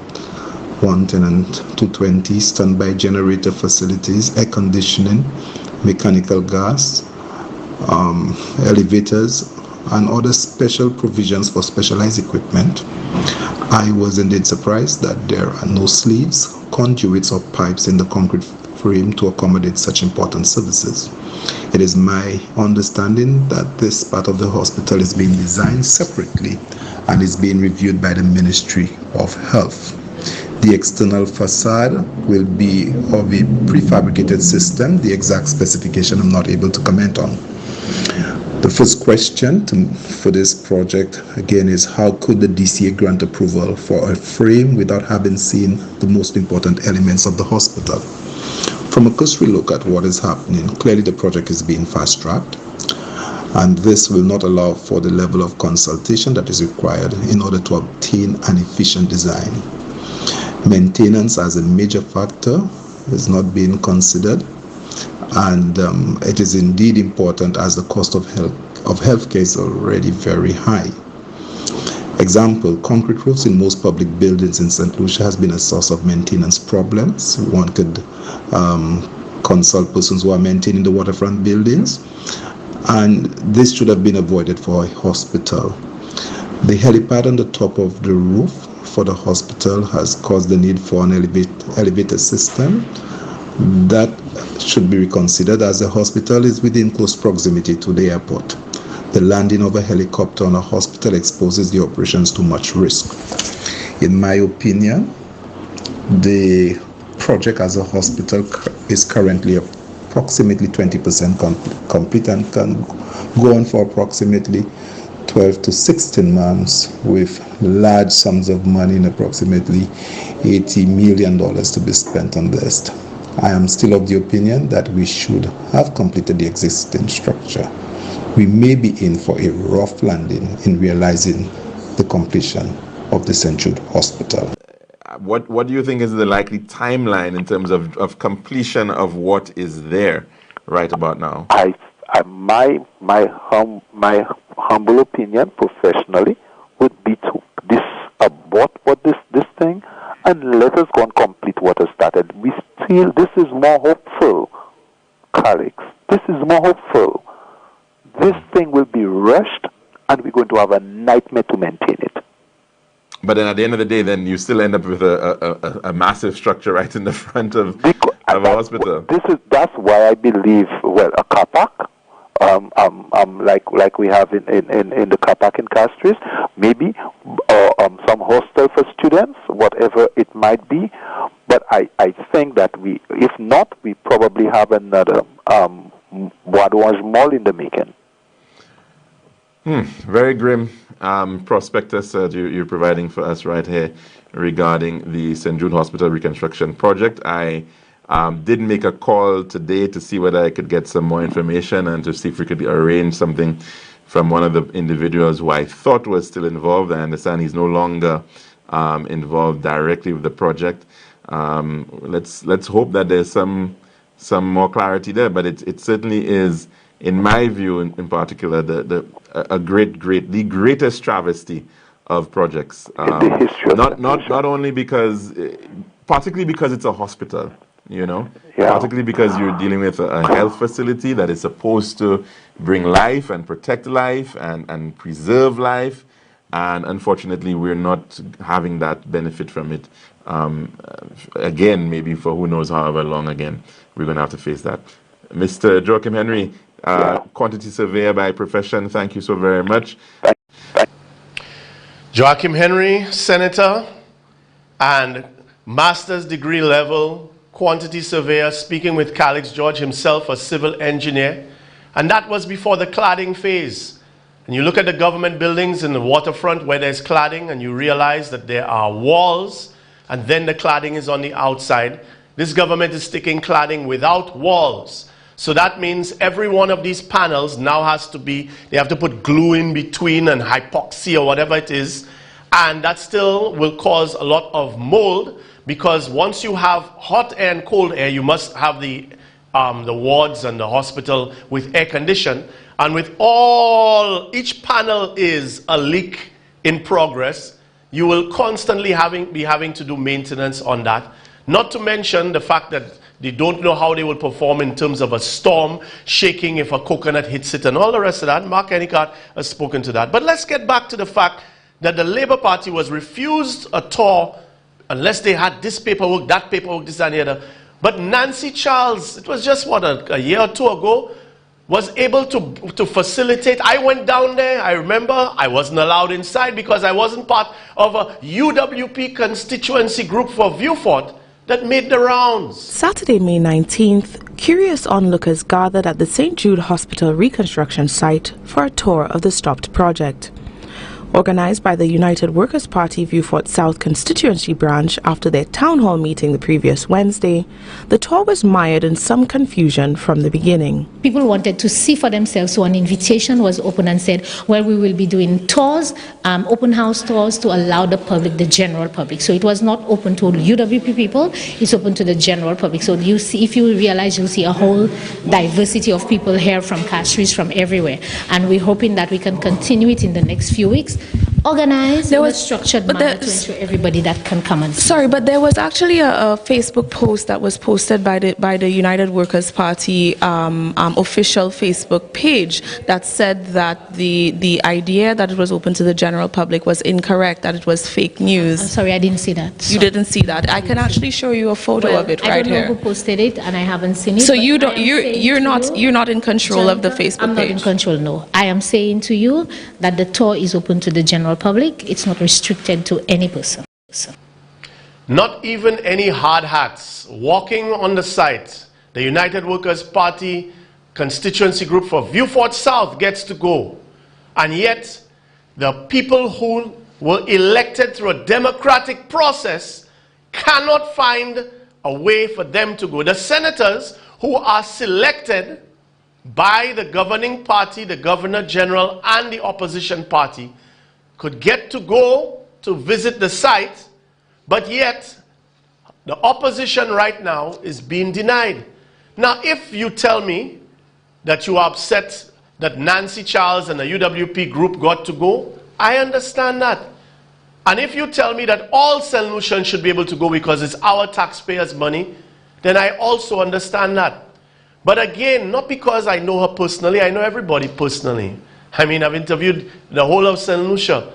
110 and 220, standby generator facilities, air conditioning, mechanical gas, elevators, and other special provisions for specialized equipment. I was indeed surprised that there are no sleeves, conduits, or pipes in the concrete frame to accommodate such important services. It is my understanding that this part of the hospital is being designed separately and is being reviewed by the Ministry of Health. The external facade will be of a prefabricated system. The exact specification I'm not able to comment on. The first question for this project, again, is how could the DCA grant approval for a frame without having seen the most important elements of the hospital? From a cursory look at what is happening, clearly the project is being fast-tracked, and this will not allow for the level of consultation that is required in order to obtain an efficient design. Maintenance as a major factor is not being considered, and it is indeed important as the cost of healthcare is already very high. Example, concrete roofs in most public buildings in St. Lucia has been a source of maintenance problems. One could consult persons who are maintaining the waterfront buildings, and this should have been avoided for a hospital. The helipad on the top of the roof for the hospital has caused the need for an elevator system. That should be reconsidered as the hospital is within close proximity to the airport. The landing of a helicopter on a hospital exposes the operations to much risk. In my opinion, the project as a hospital is currently approximately 20% complete and can go on for approximately 12 to 16 months with large sums of money in approximately $80 million to be spent on this. I am still of the opinion that we should have completed the existing structure. We may be in for a rough landing in realizing the completion of the St. Jude Hospital. What do you think is the likely timeline in terms of completion of what is there right about now? My humble opinion, professionally, would be to abort this thing and let us go and complete what has started. This is more hopeful, colleagues. This is more hopeful. This thing will be rushed, and we're going to have a nightmare to maintain it. But then at the end of the day, then you still end up with a massive structure right in the front of a hospital. That's why I believe, a car park, like we have in the car park in Castries, maybe some hostel for students, whatever it might be. But I think that if not, we probably have another Bois d'Orange Mall in the making. Very grim prospectus you're providing for us right here regarding the St. Jude Hospital reconstruction project. I did make a call today to see whether I could get some more information and to see if we could arrange something from one of the individuals who I thought was still involved. I understand he's no longer involved directly with the project. Let's hope that there's some more clarity there, but it certainly is, in my view, in particular, the greatest travesty of projects. Not only because, particularly because it's a hospital, particularly because you're dealing with a health facility that is supposed to bring life and protect life and preserve life, and unfortunately we're not having that benefit from it. Again, maybe for who knows however long again, we're going to have to face that. Mr. Joachim Henry, quantity surveyor by profession, thank you so very much. Joachim Henry, senator and master's degree level quantity surveyor, speaking with Calix George, himself a civil engineer. And that was before the cladding phase. And you look at the government buildings in the waterfront where there's cladding and you realize that there are walls and then the cladding is on the outside. This government is sticking cladding without walls. So that means every one of these panels now has to be, they have to put glue in between and epoxy or whatever it is. And that still will cause a lot of mold, because once you have hot air and cold air, you must have the wards and the hospital with air condition. And with each panel is a leak in progress, you will constantly be having to do maintenance on that. Not to mention the fact that they don't know how they will perform in terms of a storm shaking if a coconut hits it and all the rest of that. Mark Ennicott has spoken to that. But let's get back to the fact that the Labour Party was refused a tour unless they had this paperwork, that paperwork, this and the other. But Nancy Charles, it was just a year or two ago, was able to facilitate. I went down there, I remember, I wasn't allowed inside because I wasn't part of a UWP constituency group for Viewfort that made the rounds. Saturday, May 19th, curious onlookers gathered at the St. Jude Hospital reconstruction site for a tour of the stopped project. Organized by the United Workers' Party Viewfort South constituency branch after their town hall meeting the previous Wednesday, the tour was mired in some confusion from the beginning. People wanted to see for themselves, so an invitation was open and said, well, we will be doing tours, open house tours to allow the public, the general public. So it was not open to UWP people, it's open to the general public. So you see, if you realize, you'll see a whole diversity of people here from Castries, from everywhere. And we're hoping that we can continue it in the next few weeks. organized in a structured manner to ensure everybody that can come and see. Sorry, but there was actually a Facebook post that was posted by the United Workers' Party official Facebook page that said that the idea that it was open to the general public was incorrect, that it was fake news. I'm sorry, I didn't see that. You didn't see that. I can actually show you a photo of it right here. I don't know who posted it, and I haven't seen it. So you're not in control of the Facebook page. I'm not in control. No, I am saying to you that the tour is open to the general public. It's not restricted to any person. Not even any hard hats walking on the site. The United Workers' Party constituency group for Viewfort South gets to go. And yet, the people who were elected through a democratic process cannot find a way for them to go. The senators who are selected by the governing party, the governor general, and the opposition party could get to go to visit the site, but yet the opposition right now is being denied. Now, if you tell me that you are upset that Nancy Charles and the UWP group got to go, I understand that. And if you tell me that all St. Lucians should be able to go because it's our taxpayers' money, then I also understand that. But again, not because I know her personally, I know everybody personally. I mean, I've interviewed the whole of St. Lucia.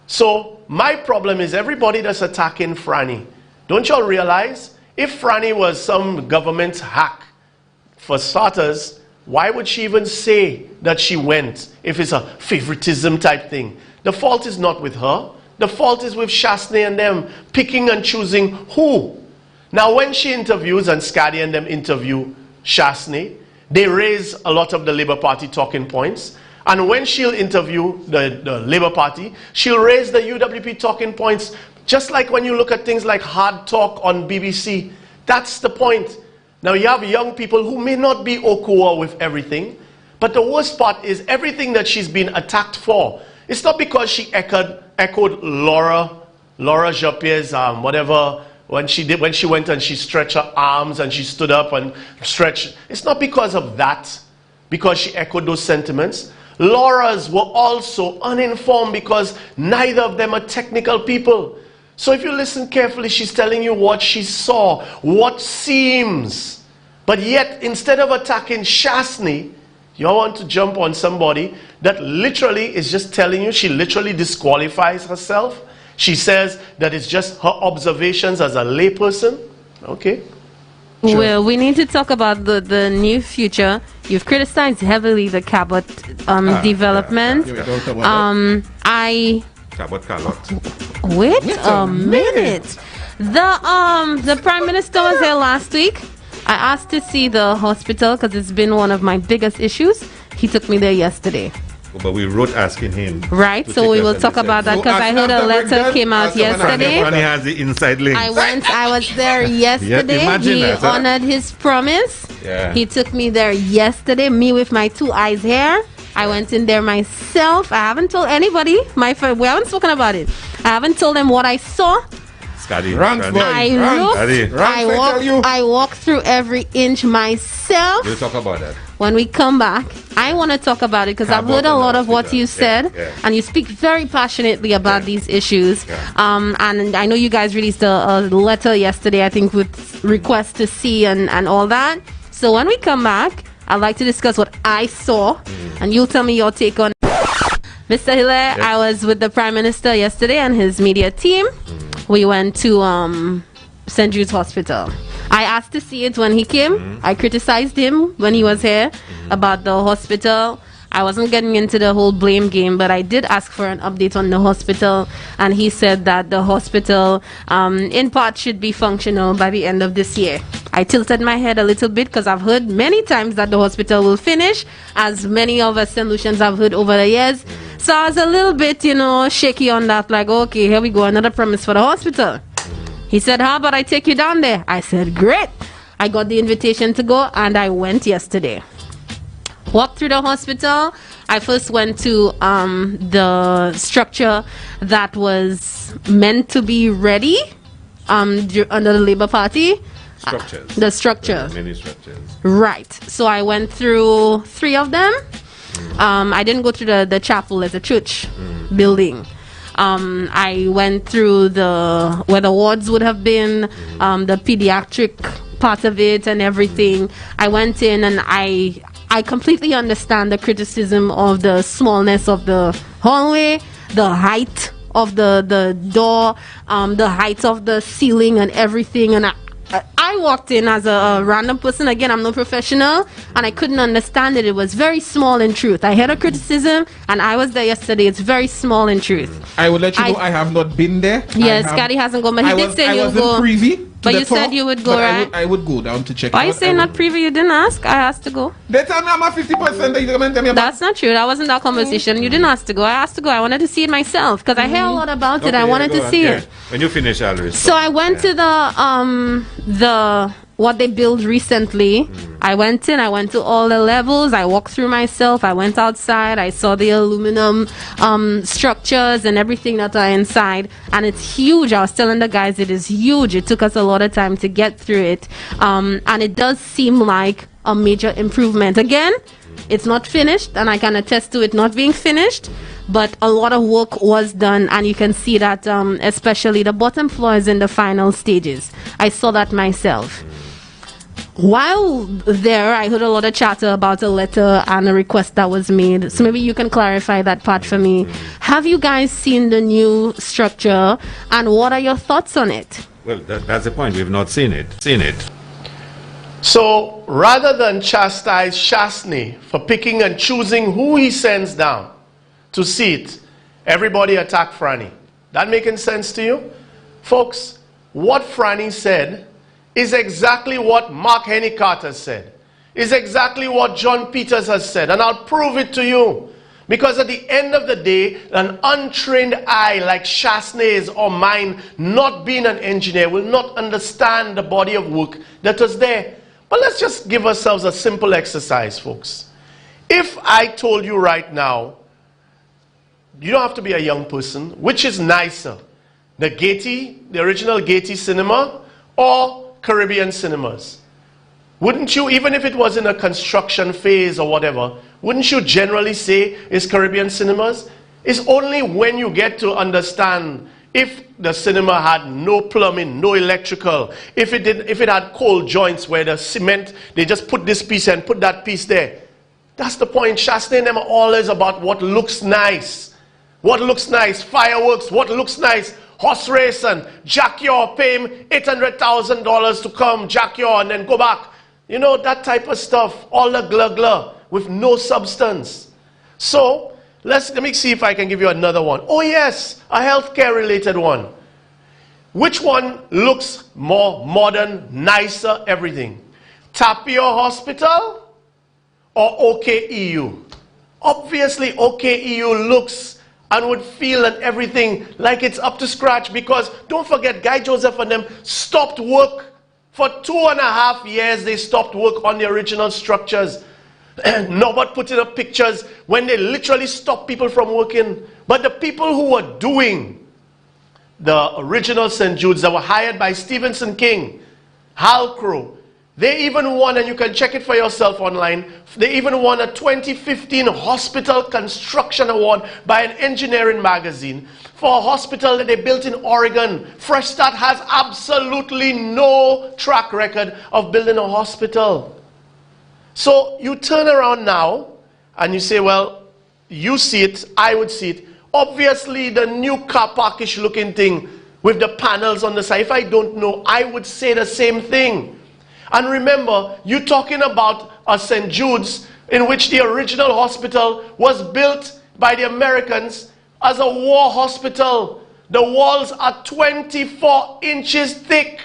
So my problem is everybody that's attacking Franny. Don't y'all realize, if Franny was some government hack, for starters, why would she even say that she went if it's a favoritism type thing? The fault is not with her. The fault is with Shasney and them picking and choosing who. Now, when she interviews, and Scotty and them interview Shasney, they raise a lot of the Labour Party talking points. And when she'll interview the Labour Party, she'll raise the UWP talking points. Just like when you look at things like Hard Talk on BBC. That's the point. Now, you have young people who may not be au courant with everything, but the worst part is everything that she's been attacked for. It's not because she echoed Laura Japier's whatever, when she went and she stretched her arms and she stood up and stretched. It's not because of that, because she echoed those sentiments. Laura's were also uninformed because neither of them are technical people. So if you listen carefully, she's telling you what she saw, what seems. But yet, instead of attacking Shasney, you want to jump on somebody that literally is just telling you, she literally disqualifies herself. She says that it's just her observations as a layperson. Okay. Sure. Well, we need to talk about the new future. You've criticized heavily the Cabot development. Wait a minute. The Prime Minister was here last week. I asked to see the hospital because it's been one of my biggest issues. He took me there yesterday. But we wrote asking him. Right, so we will talk about that because I heard a letter came out yesterday. Franny has the inside link. I was there yesterday. He honored his promise. Yeah. He took me there yesterday, me with my 2 eyes hair. I went in there myself. I haven't told anybody. We haven't spoken about it. I haven't told them what I saw. I walked through every inch myself. We'll talk about that. When we come back, I want to talk about it because I've heard a lot of what you said, and you speak very passionately about these issues. And I know you guys released a letter yesterday, I think, with requests to see and all that. So when we come back, I'd like to discuss what I saw, and you'll tell me your take on it. Mr. Hilaire, I was with the Prime Minister yesterday and his media team. We went to St. Jude's Hospital. I asked to see it when he came. I criticized him when he was here about the hospital. I wasn't getting into the whole blame game, but I did ask for an update on the hospital, and he said that the hospital in part should be functional by the end of this year. I tilted my head a little bit because I've heard many times that the hospital will finish, as many of us St. Lucians have heard over the years. So I was a little bit, shaky on that, like, okay, here we go, another promise for the hospital. He said, how about I take you down there? I said, great. I got the invitation to go, and I went yesterday. Walked through the hospital. I first went to the structure that was meant to be ready under the Labour Party. Structures. The structures. Many structures. Right. So I went through 3 of them. I didn't go through the chapel as a church building. I went through where the wards would have been, the pediatric part of it and everything. I went in and I completely understand the criticism of the smallness of the hallway, the height of the door, the height of the ceiling and everything. And I walked in as a random person. Again, I'm no professional, and I couldn't understand it. It was very small in truth. I heard a criticism, and I was there yesterday. It's very small in truth. I will let you know I have not been there. Yes, Scotty hasn't gone, but he did say you'll go. Privy but you said you would go, right? I would go down to check. Why you saying not privy? You didn't ask. I asked to go. They tell me I'm a 50%. That's not true. That wasn't that conversation. You didn't ask to go. I asked to go. I wanted to see it myself because I hear a lot about it. I wanted to see it. When you finish, I'll respond. So I went to the what they built recently. I went in, I went to all the levels, I walked through myself, I went outside, I saw the aluminum structures and everything that are inside, and it's huge. I was telling the guys it is huge. It took us a lot of time to get through it, and it does seem like a major improvement. Again, it's not finished, and I can attest to it not being finished, but a lot of work was done, and you can see that especially the bottom floor is in the final stages. I saw that myself. While there, I heard a lot of chatter about a letter and a request that was made. So maybe you can clarify that part for me. Have you guys seen the new structure, and what are your thoughts on it? Well, that's the point. We've not seen it. So rather than chastise Chasney for picking and choosing who he sends down to see it, everybody attack Franny. That making sense to you? Folks, what Franny said is exactly what Mark Henry Carter said, is exactly what John Peters has said, and I'll prove it to you. Because at the end of the day, an untrained eye like Chasney's or mine, not being an engineer, will not understand the body of work that was there. But let's just give ourselves a simple exercise, folks. If I told you right now, you don't have to be a young person, which is nicer, the original Gaiety cinema, or Caribbean cinemas? Wouldn't you, even if it was in a construction phase or whatever, wouldn't you generally say it's Caribbean cinemas? It's only when you get to understand if the cinema had no plumbing, no electrical, if it had cold joints where the cement, they just put this piece and put that piece there. That's the point. Chasney and them are always about what looks nice. What looks nice? Fireworks, what looks nice? Horse race and Jack Yaw, pay him $800,000 to come, Jack Yaw, and then go back. You know, that type of stuff. All the glug with no substance. So, let me see if I can give you another one. Oh yes, a healthcare related one. Which one looks more modern, nicer, everything? Tapio Hospital or OKEU? Obviously, OKEU looks and would feel and everything like it's up to scratch, because don't forget, Guy Joseph and them stopped work. For 2.5 years, they stopped work on the original structures. Nobody putting up pictures when they literally stopped people from working. But the people who were doing the original St. Jude's that were hired by Stevenson King, Hal Crow, they even won, and you can check it for yourself online, they even won a 2015 Hospital Construction Award by an engineering magazine for a hospital that they built in Oregon. Fresh Start has absolutely no track record of building a hospital. So you turn around now and you say, well, you see it, I would see it. Obviously, the new car parkish looking thing with the panels on the side, if I don't know, I would say the same thing. And remember, you're talking about a St. Jude's in which the original hospital was built by the Americans as a war hospital. The walls are 24 inches thick.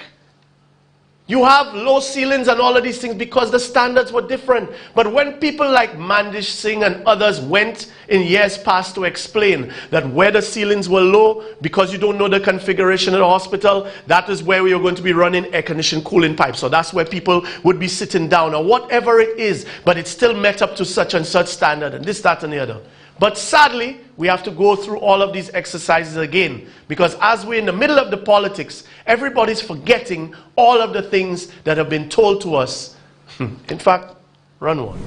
You have low ceilings and all of these things because the standards were different. But when people like Mandish Singh and others went in years past to explain that where the ceilings were low, because you don't know the configuration of the hospital, that is where we are going to be running air conditioned cooling pipes. So that's where people would be sitting down or whatever it is, but it's still met up to such and such standard and this, that, and the other. But sadly, we have to go through all of these exercises again, because as we're in the middle of the politics, everybody's forgetting all of the things that have been told to us. In fact, run one.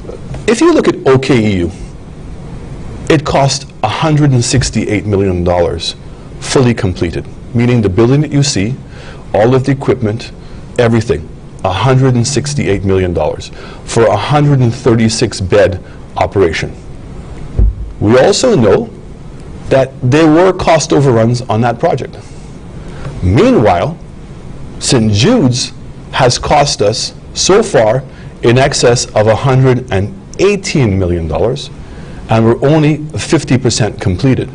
If you look at OKEU, it cost $168 million fully completed, meaning the building that you see, all of the equipment, everything, $168 million for a 136-bed operation. We also know that there were cost overruns on that project. Meanwhile, St. Jude's has cost us so far in excess of $118 million, and we're only 50% completed.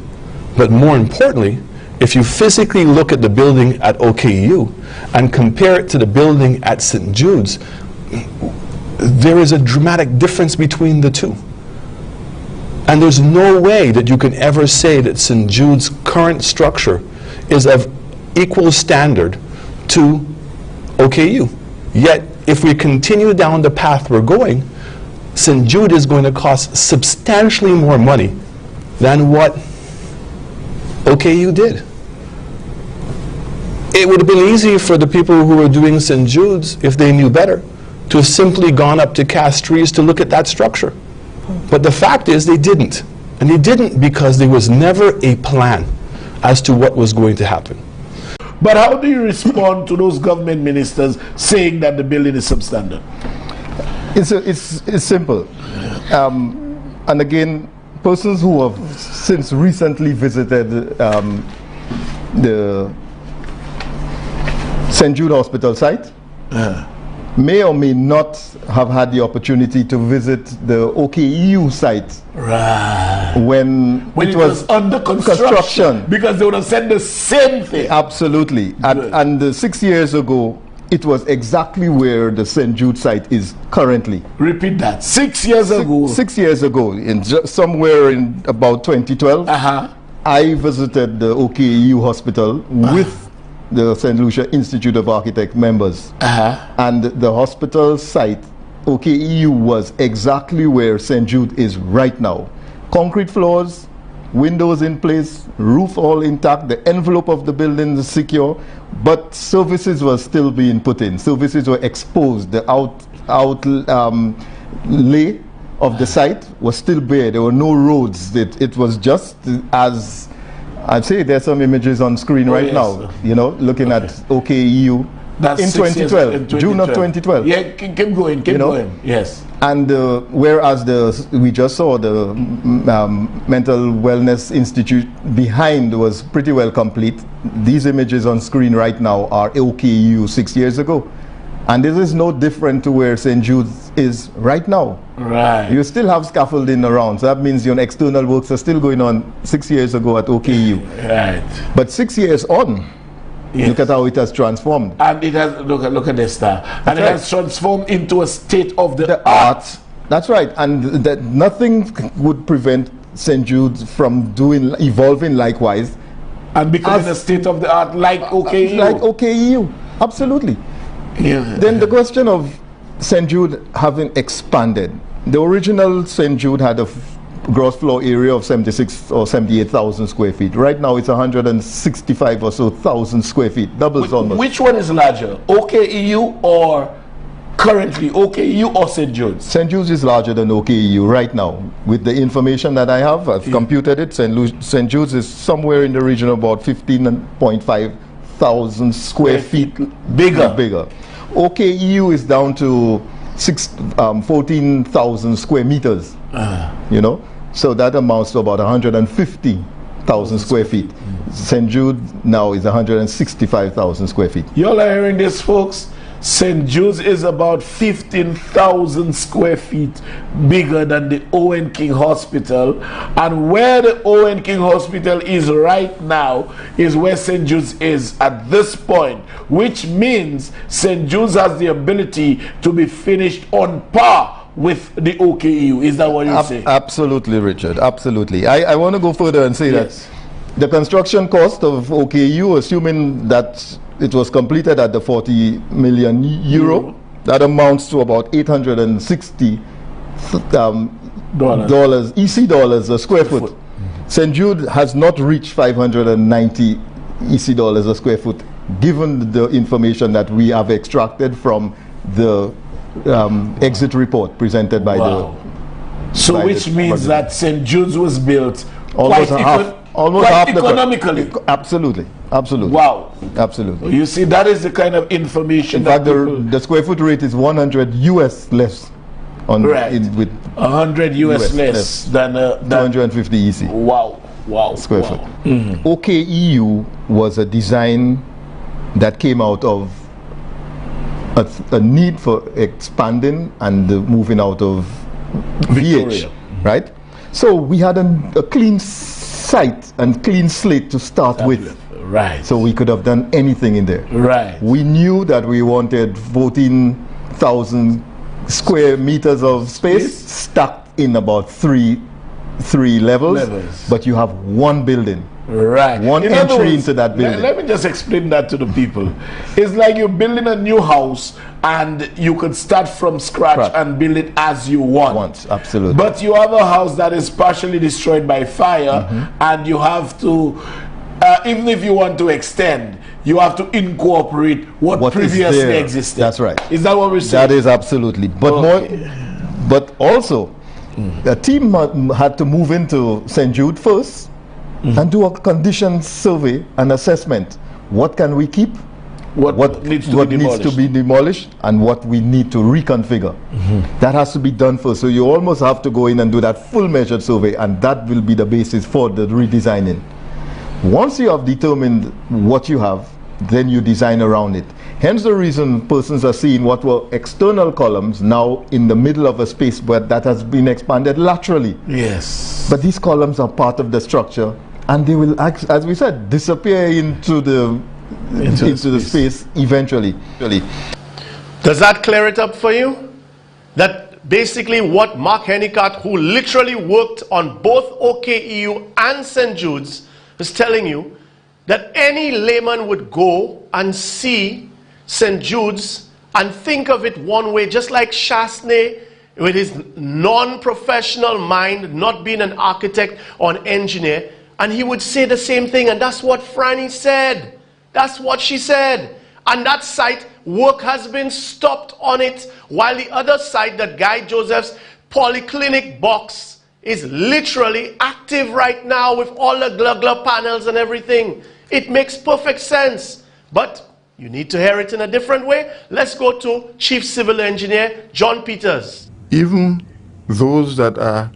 But more importantly, if you physically look at the building at OKU and compare it to the building at St. Jude's, there is a dramatic difference between the two. And there's no way that you can ever say that St. Jude's current structure is of equal standard to OKU. Yet, if we continue down the path we're going, St. Jude is going to cost substantially more money than what OKU did. It would have been easy for the people who were doing St. Jude's, if they knew better, to have simply gone up to Castries to look at that structure. But the fact is they didn't. And they didn't because there was never a plan as to what was going to happen. But how do you respond to those government ministers saying that the building is substandard? It's simple. And again, persons who have since recently visited the St. Jude Hospital site may or may not have had the opportunity to visit the OKEU site when it was under construction, because they would have said the same thing. Absolutely. And 6 years ago, it was exactly where the St. Jude site is currently. Repeat that. 6 years ago. 6 years ago, somewhere in about 2012, I visited the OKEU hospital with the St. Lucia Institute of Architects members. And the hospital site, OKEU, was exactly where St. Jude is right now. Concrete floors, windows in place, roof all intact, the envelope of the building is secure, but services were still being put in. Services were exposed. The lay of the site was still bare. There were no roads. It was just as I'd say there's some images on screen right now, you know, looking at OKEU in 2012, June of 2012. Yeah, keep going, keep going. Yes. And whereas we just saw the Mental Wellness Institute behind was pretty well complete, these images on screen right now are OKEU 6 years ago. And this is no different to where St. Jude's is right now. Right. You still have scaffolding around, so that means your external works are still going on 6 years ago at OKU. Right. But 6 years on, look at how it has transformed. And it has, look at this star. And it has transformed into a state of the art. That's right. And that nothing would prevent St. Jude's from evolving likewise. And becoming a state of the art like OKU. Like OKU. Absolutely. Yeah. Then the question of St. Jude having expanded. The original St. Jude had a gross floor area of 76 or 78,000 square feet. Right now it's 165 or so thousand square feet, doubles almost. Which one is larger, OKEU or currently OKEU or St. Jude's? St. Jude's is larger than OKEU right now. With the information that I have, I've computed it. St. Jude's is somewhere in the region of about 15.5 thousand square feet bigger. OKEU is down to 14,000 square meters. You know, so that amounts to about 150,000 square feet. St. Jude now is 165,000 square feet. Y'all are hearing this, folks? St. Jude's is about 15,000 square feet bigger than the Owen King Hospital, and where the Owen King Hospital is right now is where St. Jude's is at this point, which means St. Jude's has the ability to be finished on par with the OKEU. Is that what you say? Absolutely, Richard. Absolutely. I want to go further and say that the construction cost of OKEU, assuming that it was completed at the 40 million euro, that amounts to about $860 EC dollars a square foot. St. Jude has not reached 590 EC dollars a square foot, given the information that we have extracted from the exit report presented by So which means that St. Jude's was built almost Almost quite half the economically. Absolutely, absolutely. Wow. Absolutely. You see, that is the kind of information. In fact, the square foot rate is 100 US less on right. with 100 US less than 250 EC. Wow. Wow. Square wow. foot. OKEU was a design that came out of a need for expanding and moving out of VH, right? So we had a clean site and clean slate to start with. Right. So we could have done anything in there. Right. We knew that we wanted 14,000 square meters of space stacked in about three levels, but you have one building. Right. One In other entry words, into that building. Let me just explain that to the people. It's like you're building a new house and you could start from scratch and build it as you want. Absolutely. But you have a house that is partially destroyed by fire and you have to, even if you want to extend, you have to incorporate what previously existed. That's right. Is that what we're saying? That is absolutely. But but also, the team had to move into St. Jude first and do a condition survey and assessment. What can we keep? What needs to be demolished and what we need to reconfigure. That has to be done first. So you almost have to go in and do that full measured survey, and that will be the basis for the redesigning. Once you have determined what you have, then you design around it. Hence the reason persons are seeing what were external columns now in the middle of a space but that has been expanded laterally. Yes. But these columns are part of the structure and they will, as we said, disappear into the space eventually. Does that clear it up for you? That basically what Mark Hennicott, who literally worked on both OKEU and St. Jude's, is telling you that any layman would go and see St. Jude's and think of it one way, just like Chasney, with his non-professional mind, not being an architect or an engineer, and he would say the same thing, and that's what Franny said. That's what she said. And that site, work has been stopped on it, while the other site, that Guy Joseph's polyclinic box, is literally active right now with all the glug panels and everything. It makes perfect sense. But you need to hear it in a different way. Let's go to Chief Civil Engineer John Peters. Even those that are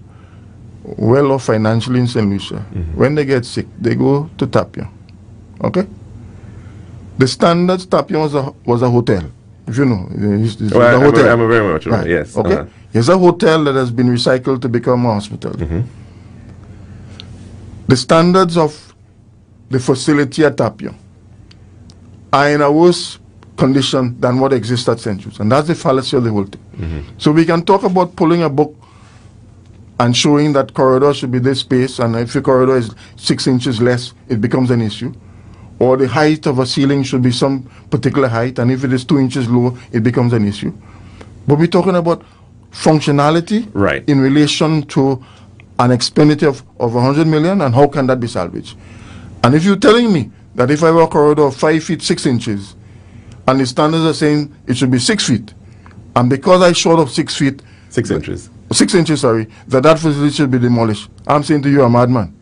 well off financially in St. Lucia, when they get sick, they go to Tapion. Okay? The Standards Tapion was a hotel. If you know, it's a hotel. I'm very much right. Yes. Okay. It's a hotel that has been recycled to become a hospital. The standards of the facility at Tapion are in a worse condition than what exists at St. Jude's, and that's the fallacy of the whole thing. So we can talk about pulling a book and showing that corridor should be this space, and if the corridor is 6 inches less, it becomes an issue. Or the height of a ceiling should be some particular height, and if it is 2 inches low, it becomes an issue. But we're talking about functionality in relation to an expenditure of 100 million, and how can that be salvaged? And if you're telling me that if I have a corridor of 5 feet 6 inches, and the standards are saying it should be 6 feet, and because I short of 6 feet, 6 inches, 6 inches, sorry, that facility should be demolished, I'm saying to you, a madman.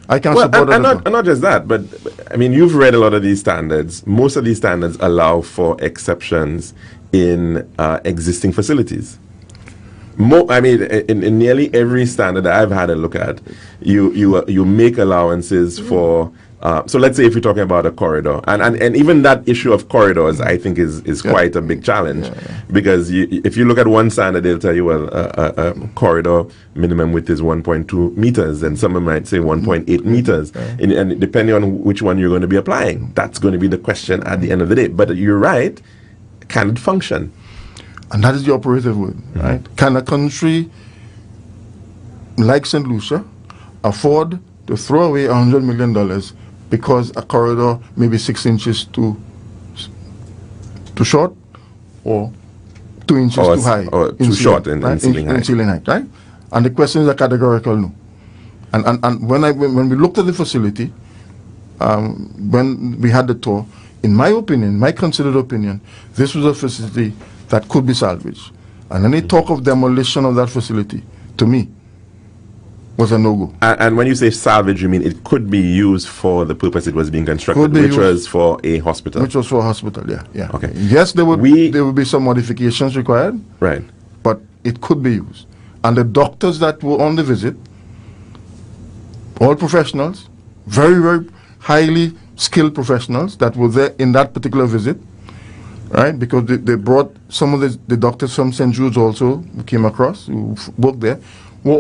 I can't support that. And not just that, but I mean, you've read a lot of these standards. Most of these standards allow for exceptions in existing facilities. I mean, in nearly every standard that I've had a look at, you make allowances for. So let's say if you're talking about a corridor, and even that issue of corridors, I think is quite a big challenge, because if you look at one standard, they'll tell you, well, a corridor minimum width is 1.2 meters, and someone might say 1.8 meters, and depending on which one you're going to be applying, that's going to be the question at the end of the day. But you're right, can it function? And that is the operative word, right? Can a country like St. Lucia afford to throw away $100 million because a corridor may be 6 inches too short, or 2 inches too high, or too short in ceiling height, right? And the question is a categorical no. And when we looked at the facility, when we had the tour, in my opinion, my considered opinion, this was a facility that could be salvaged. And any talk of demolition of that facility, to me, was a no-go. And when you say salvage, you mean it could be used for the purpose it was being constructed, which was for a hospital? Which was for a hospital, yeah. Okay. Yes, there would be some modifications required. Right. But it could be used. And the doctors that were on the visit, all professionals, very, very highly skilled professionals that were there in that particular visit, right? Because they brought some of the doctors from St. Jude's also, who came across, who worked there, were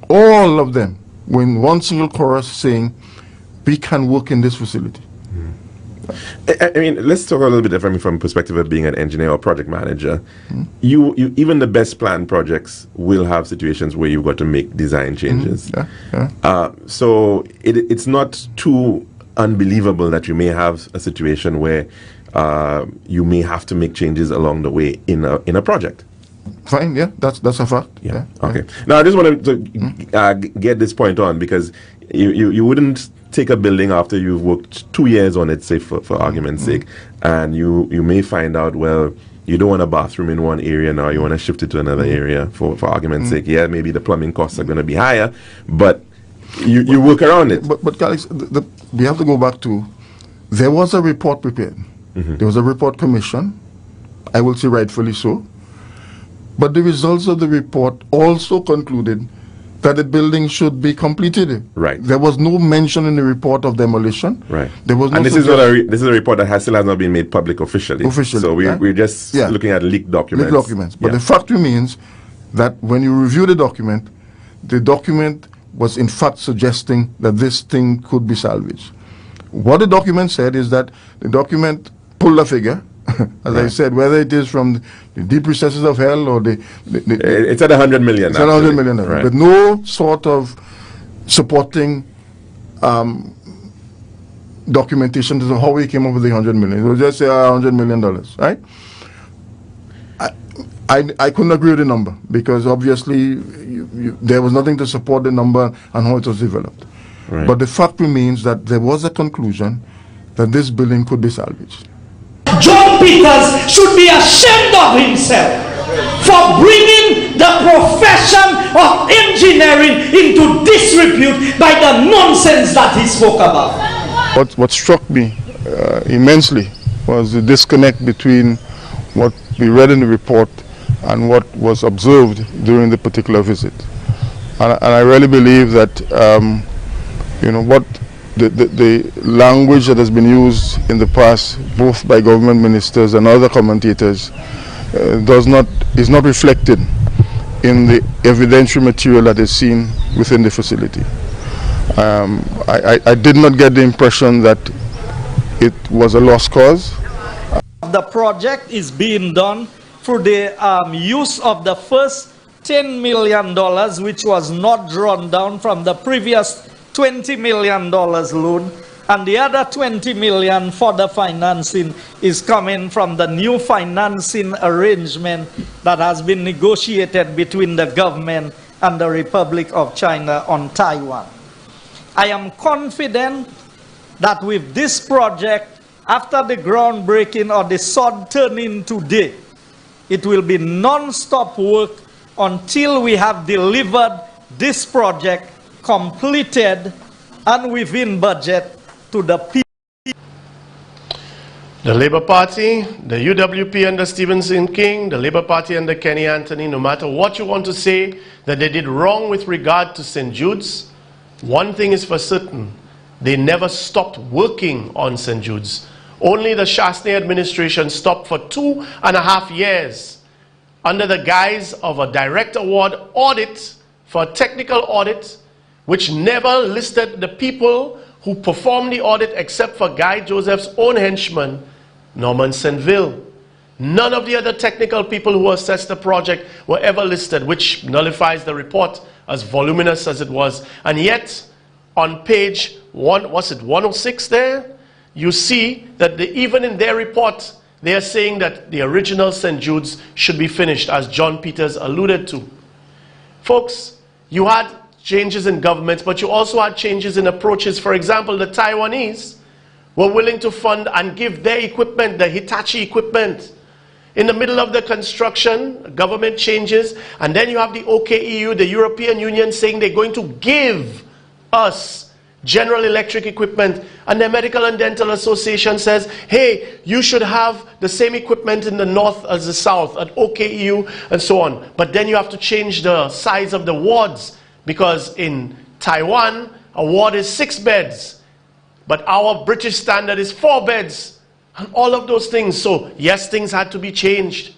all of them were in one single chorus saying, we can work in this facility. I mean, let's talk a little bit from perspective of being an engineer or project manager. You even the best planned projects will have situations where you've got to make design changes. So it's not too unbelievable that you may have a situation where you may have to make changes along the way in a project. Fine, yeah, that's a fact. Yeah. Okay. Now I just wanted to get this point on, because you wouldn't take a building after you've worked 2 years on it, say for argument's sake, and you may find out, well, you don't want a bathroom in one area now, you want to shift it to another area for argument's sake. Yeah, maybe the plumbing costs are going to be higher, but you work around it. But Alex, we have to go back to, there was a report prepared. There was a report commission, I will say rightfully so, but the results of the report also concluded that the building should be completed. Right. There was no mention in the report of demolition. Right. There was no. And this is not this is a report that still has not been made public officially. So we're just looking at leaked documents. Leaked documents. But the fact remains that when you review the document was in fact suggesting that this thing could be salvaged. What the document said is that the document pulled a figure, as I said, whether it is from the deep recesses of hell or it's at 100 million. It's at 100 million, with no sort of supporting documentation to how we came up with the 100 million. We'll just say $100 million, right? I couldn't agree with the number, because obviously there was nothing to support the number and how it was developed. Right. But the fact remains that there was a conclusion that this building could be salvaged. John Peters should be ashamed of himself for bringing the profession of engineering into disrepute by the nonsense that he spoke about. What struck me immensely was the disconnect between what we read in the report and what was observed during the particular visit. And I really believe that what the language that has been used in the past, both by government ministers and other commentators, is not reflected in the evidentiary material that is seen within the facility. I did not get the impression that it was a lost cause. The project is being done for the use of the first $10 million, which was not drawn down from the previous $20 million loan, and the other $20 million for the financing is coming from the new financing arrangement that has been negotiated between the government and the Republic of China on Taiwan. I am confident that with this project, after the groundbreaking or the sod turning today, it will be non-stop work until we have delivered this project completed and within budget to the people. The Labour Party, the UWP under Stephenson King, the Labour Party under Kenny Anthony, no matter what you want to say that they did wrong with regard to St. Jude's, one thing is for certain, they never stopped working on St. Jude's. Only the Chasney administration stopped for 2.5 years under the guise of a direct award audit for a technical audit, which never listed the people who performed the audit except for Guy Joseph's own henchman, Norman Saint-Ville. None of the other technical people who assessed the project were ever listed, which nullifies the report, as voluminous as it was. And yet, on page 106 there, you see that even in their report, they are saying that the original St. Jude's should be finished, as John Peters alluded to. Folks, you had changes in governments, but you also had changes in approaches. For example, the Taiwanese were willing to fund and give their equipment, the Hitachi equipment. in the middle of the construction, government changes, and then you have the OKEU, the European Union, saying they're going to give us General Electric equipment, and the Medical and Dental Association says, hey, you should have the same equipment in the north as the south, at OKEU, and so on. But then you have to change the size of the wards, because in Taiwan, a ward is 6 beds, but our British standard is 4 beds, and all of those things. So yes, things had to be changed.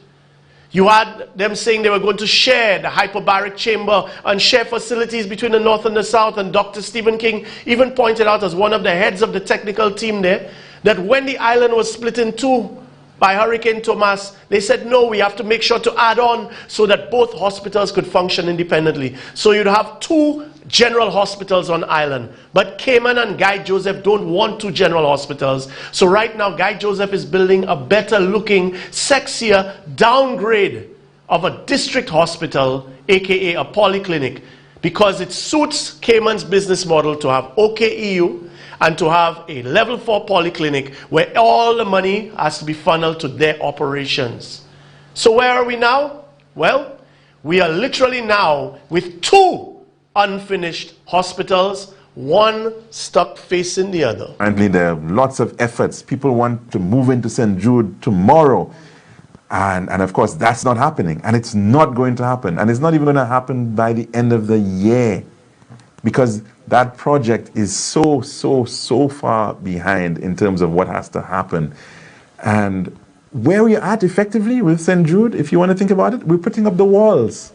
You had them saying they were going to share the hyperbaric chamber and share facilities between the north and the south, and Dr. Stephen King even pointed out, as one of the heads of the technical team there, that when the island was split in two by Hurricane Thomas, they said no, we have to make sure to add on so that both hospitals could function independently. So you'd have 2 general hospitals on island. But Cayman and Guy Joseph don't want 2 general hospitals. So right now Guy Joseph is building a better looking, sexier downgrade of a district hospital, aka a polyclinic, because it suits Cayman's business model to have OKEU and to have a level 4 polyclinic where all the money has to be funneled to their operations. So where are we now? Well, we are literally now with 2 unfinished hospitals, one stuck facing the other. Apparently there are lots of efforts. People want to move into St. Jude tomorrow. And of course, that's not happening. And it's not going to happen. And it's not even going to happen by the end of the year. Because that project is so far behind in terms of what has to happen. And where we are at effectively with St. Jude, if you want to think about it, we're putting up the walls.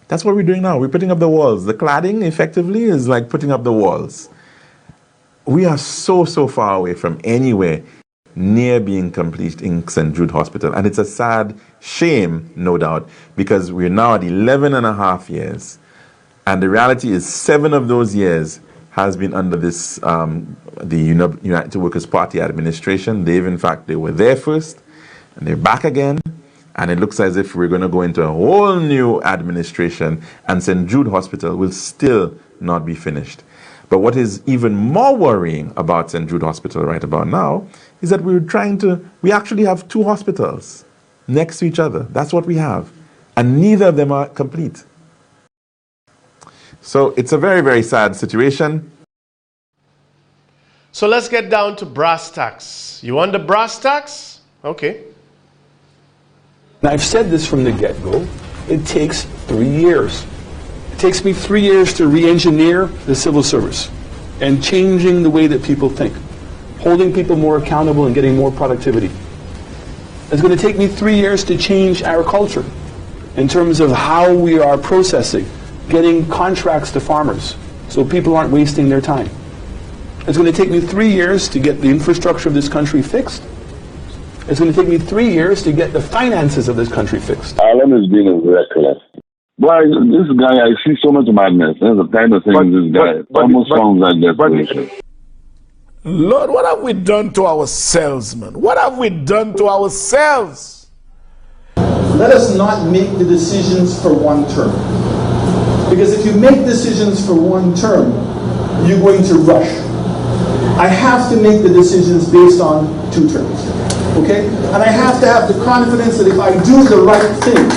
That's what we're doing now. We're putting up the walls. The cladding, effectively, is like putting up the walls. We are so far away from anywhere near being complete in St. Jude Hospital. And it's a sad shame, no doubt, because we're now at 11 and a half years. And the reality is 7 of those years has been under this, the United Workers' Party administration. They were there first, and they're back again. And it looks as if we're going to go into a whole new administration, and St. Jude Hospital will still not be finished. But what is even more worrying about St. Jude Hospital right about now is that we actually have 2 hospitals next to each other. That's what we have. And neither of them are complete. So it's a very sad situation. So let's get down to brass tacks. You want the brass tacks? Okay. Now, I've said this from the get-go. It takes 3 years. It takes me 3 years to re-engineer the civil service and changing the way that people think, holding people more accountable and getting more productivity. It's going to take me 3 years to change our culture in terms of how we are processing, getting contracts to farmers so people aren't wasting their time. It's going to take me 3 years to get the infrastructure of this country fixed. It's going to take me 3 years to get the finances of this country fixed. Alan is being reckless. Boy, this guy, I see so much madness. There's the kind of thing this guy almost sounds like desperation. Lord, what have we done to ourselves, man? What have we done to ourselves? Let us not make the decisions for one term. Because if you make decisions for one term, you're going to rush. I have to make the decisions based on 2 terms. Okay? And I have to have the confidence that if I do the right thing,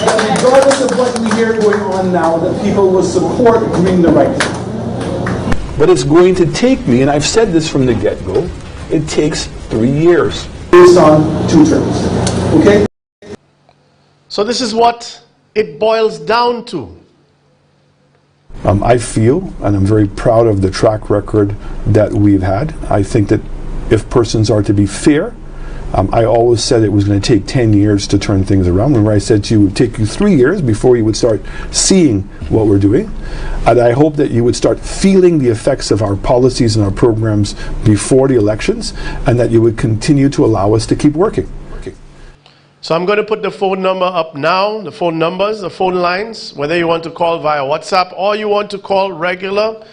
that regardless of what we hear going on now, that people will support doing the right thing. But it's going to take me, and I've said this from the get-go, it takes 3 years. Based on 2 terms. Okay? So this is what it boils down to. I feel, and I'm very proud of the track record that we've had. I think that if persons are to be fair, I always said it was going to take 10 years to turn things around. Remember I said to you, it would take you 3 years before you would start seeing what we're doing. And I hope that you would start feeling the effects of our policies and our programs before the elections, and that you would continue to allow us to keep working. So I'm going to put the phone number up now, the phone numbers, the phone lines, whether you want to call via WhatsApp or you want to call regular,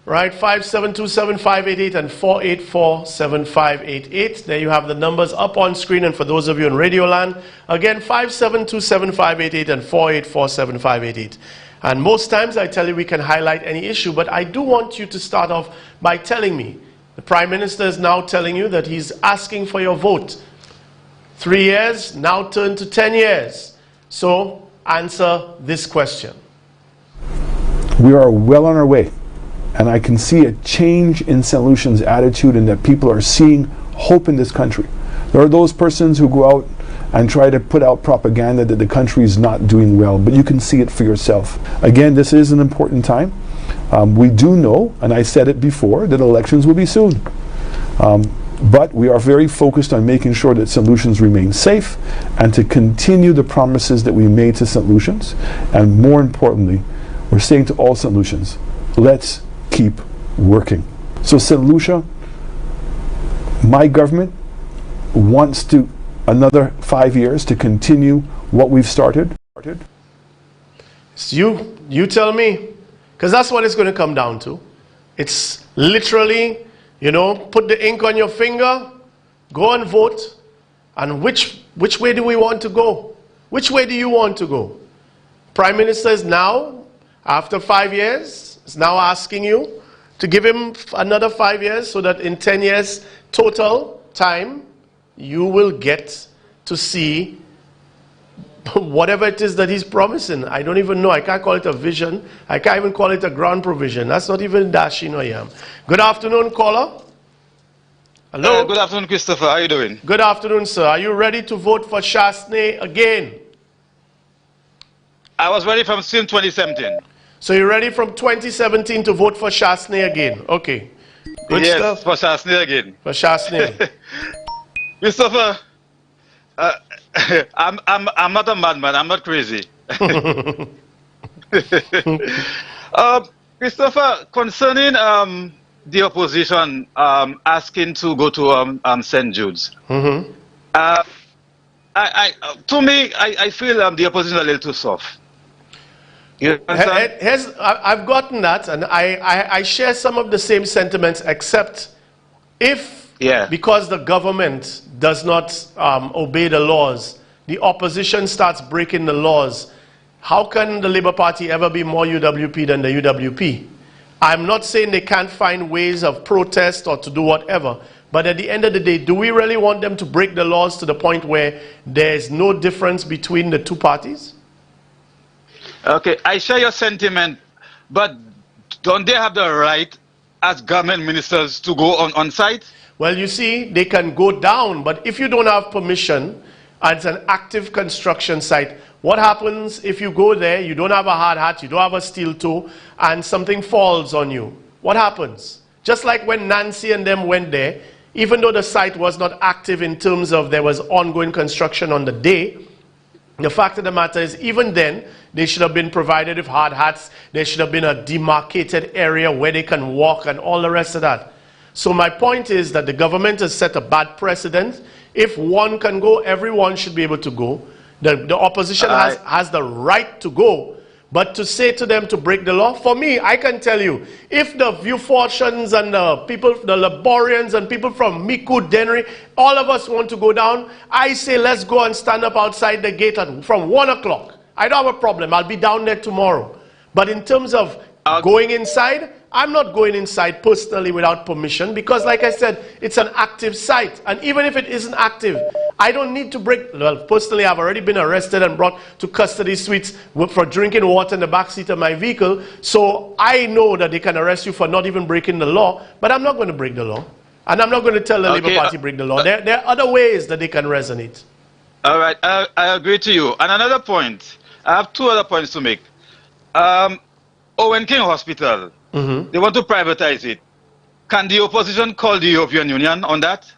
right? 572-7588 and 484-7588. There you have the numbers up on screen, and for those of you in Radio Land, again, 572-7588 and 484-7588. And most times I tell you we can highlight any issue, but I do want you to start off by telling me, the Prime Minister is now telling you that he's asking for your vote. 3 years now turned to 10 years. So answer this question. We are well on our way, and I can see a change in St. Lucian's attitude, and that people are seeing hope in this country. There are those persons who go out and try to put out propaganda that the country is not doing well, but you can see it for yourself. Again, this is an important time. We do know, and I said it before, that elections will be soon. But we are very focused on making sure that St. Lucians remain safe and to continue the promises that we made to St. Lucians. And more importantly, we're saying to all St. Lucians, let's keep working. So St. Lucia, my government wants to another 5 years to continue what we've started. So you tell me, because that's what it's going to come down to. It's literally, you know, put the ink on your finger, go and vote, and which way do we want to go? Which way do you want to go? Prime Minister is now, after 5 years, is now asking you to give him another 5 years so that in 10 years total time, you will get to see whatever it is that he's promising. I don't even know. I can't call it a vision. I can't even call it a ground provision. That's not even dashing I am. Good afternoon, caller. Hello. Good afternoon, Christopher. How are you doing? Good afternoon, sir. Are you ready to vote for Shasney again? I was ready from since 2017. So you're ready from 2017 to vote for Shasney again? Okay. Good yes, stuff. for Shasney again. For Shasney. Christopher, I'm not a madman. I'm not crazy. Christopher, concerning the opposition asking to go to St. Jude's, to me, I feel the opposition is a little too soft. I've gotten that, and I share some of the same sentiments, except if, because the government does not obey the laws, the opposition starts breaking the laws, how can the Labour Party ever be more UWP than the UWP? I'm not saying they can't find ways of protest or to do whatever, but at the end of the day, do we really want them to break the laws to the point where there's no difference between the two parties? Okay, I share your sentiment, but don't they have the right as government ministers to go on site? Well, you see, they can go down, but if you don't have permission, and it's an active construction site, what happens if you go there, you don't have a hard hat, you don't have a steel toe, and something falls on you? What happens? Just like when Nancy and them went there, even though the site was not active in terms of there was ongoing construction on the day, the fact of the matter is, even then, they should have been provided with hard hats. There should have been a demarcated area where they can walk and all the rest of that. So my point is that the government has set a bad precedent. If one can go, everyone should be able to go. The opposition has the right to go. But to say to them to break the law, for me, I can tell you, if the Viewfortians and the people, the Laborians and people from Miku, Dennery, all of us want to go down, I say let's go and stand up outside the gate from 1 o'clock. I don't have a problem. I'll be down there tomorrow. But in terms of going inside, I'm not going inside personally without permission because, like I said, it's an active site. And even if it isn't active, I don't need to break. Well, personally, I've already been arrested and brought to custody suites for drinking water in the backseat of my vehicle. So I know that they can arrest you for not even breaking the law, but I'm not going to break the law. And I'm not going to tell the Labour Party break the law. There are other ways that they can resonate. All right, I agree to you. And another point, I have two other points to make. Owen King Hospital, they want to privatize it. Can the opposition call the European Union on that?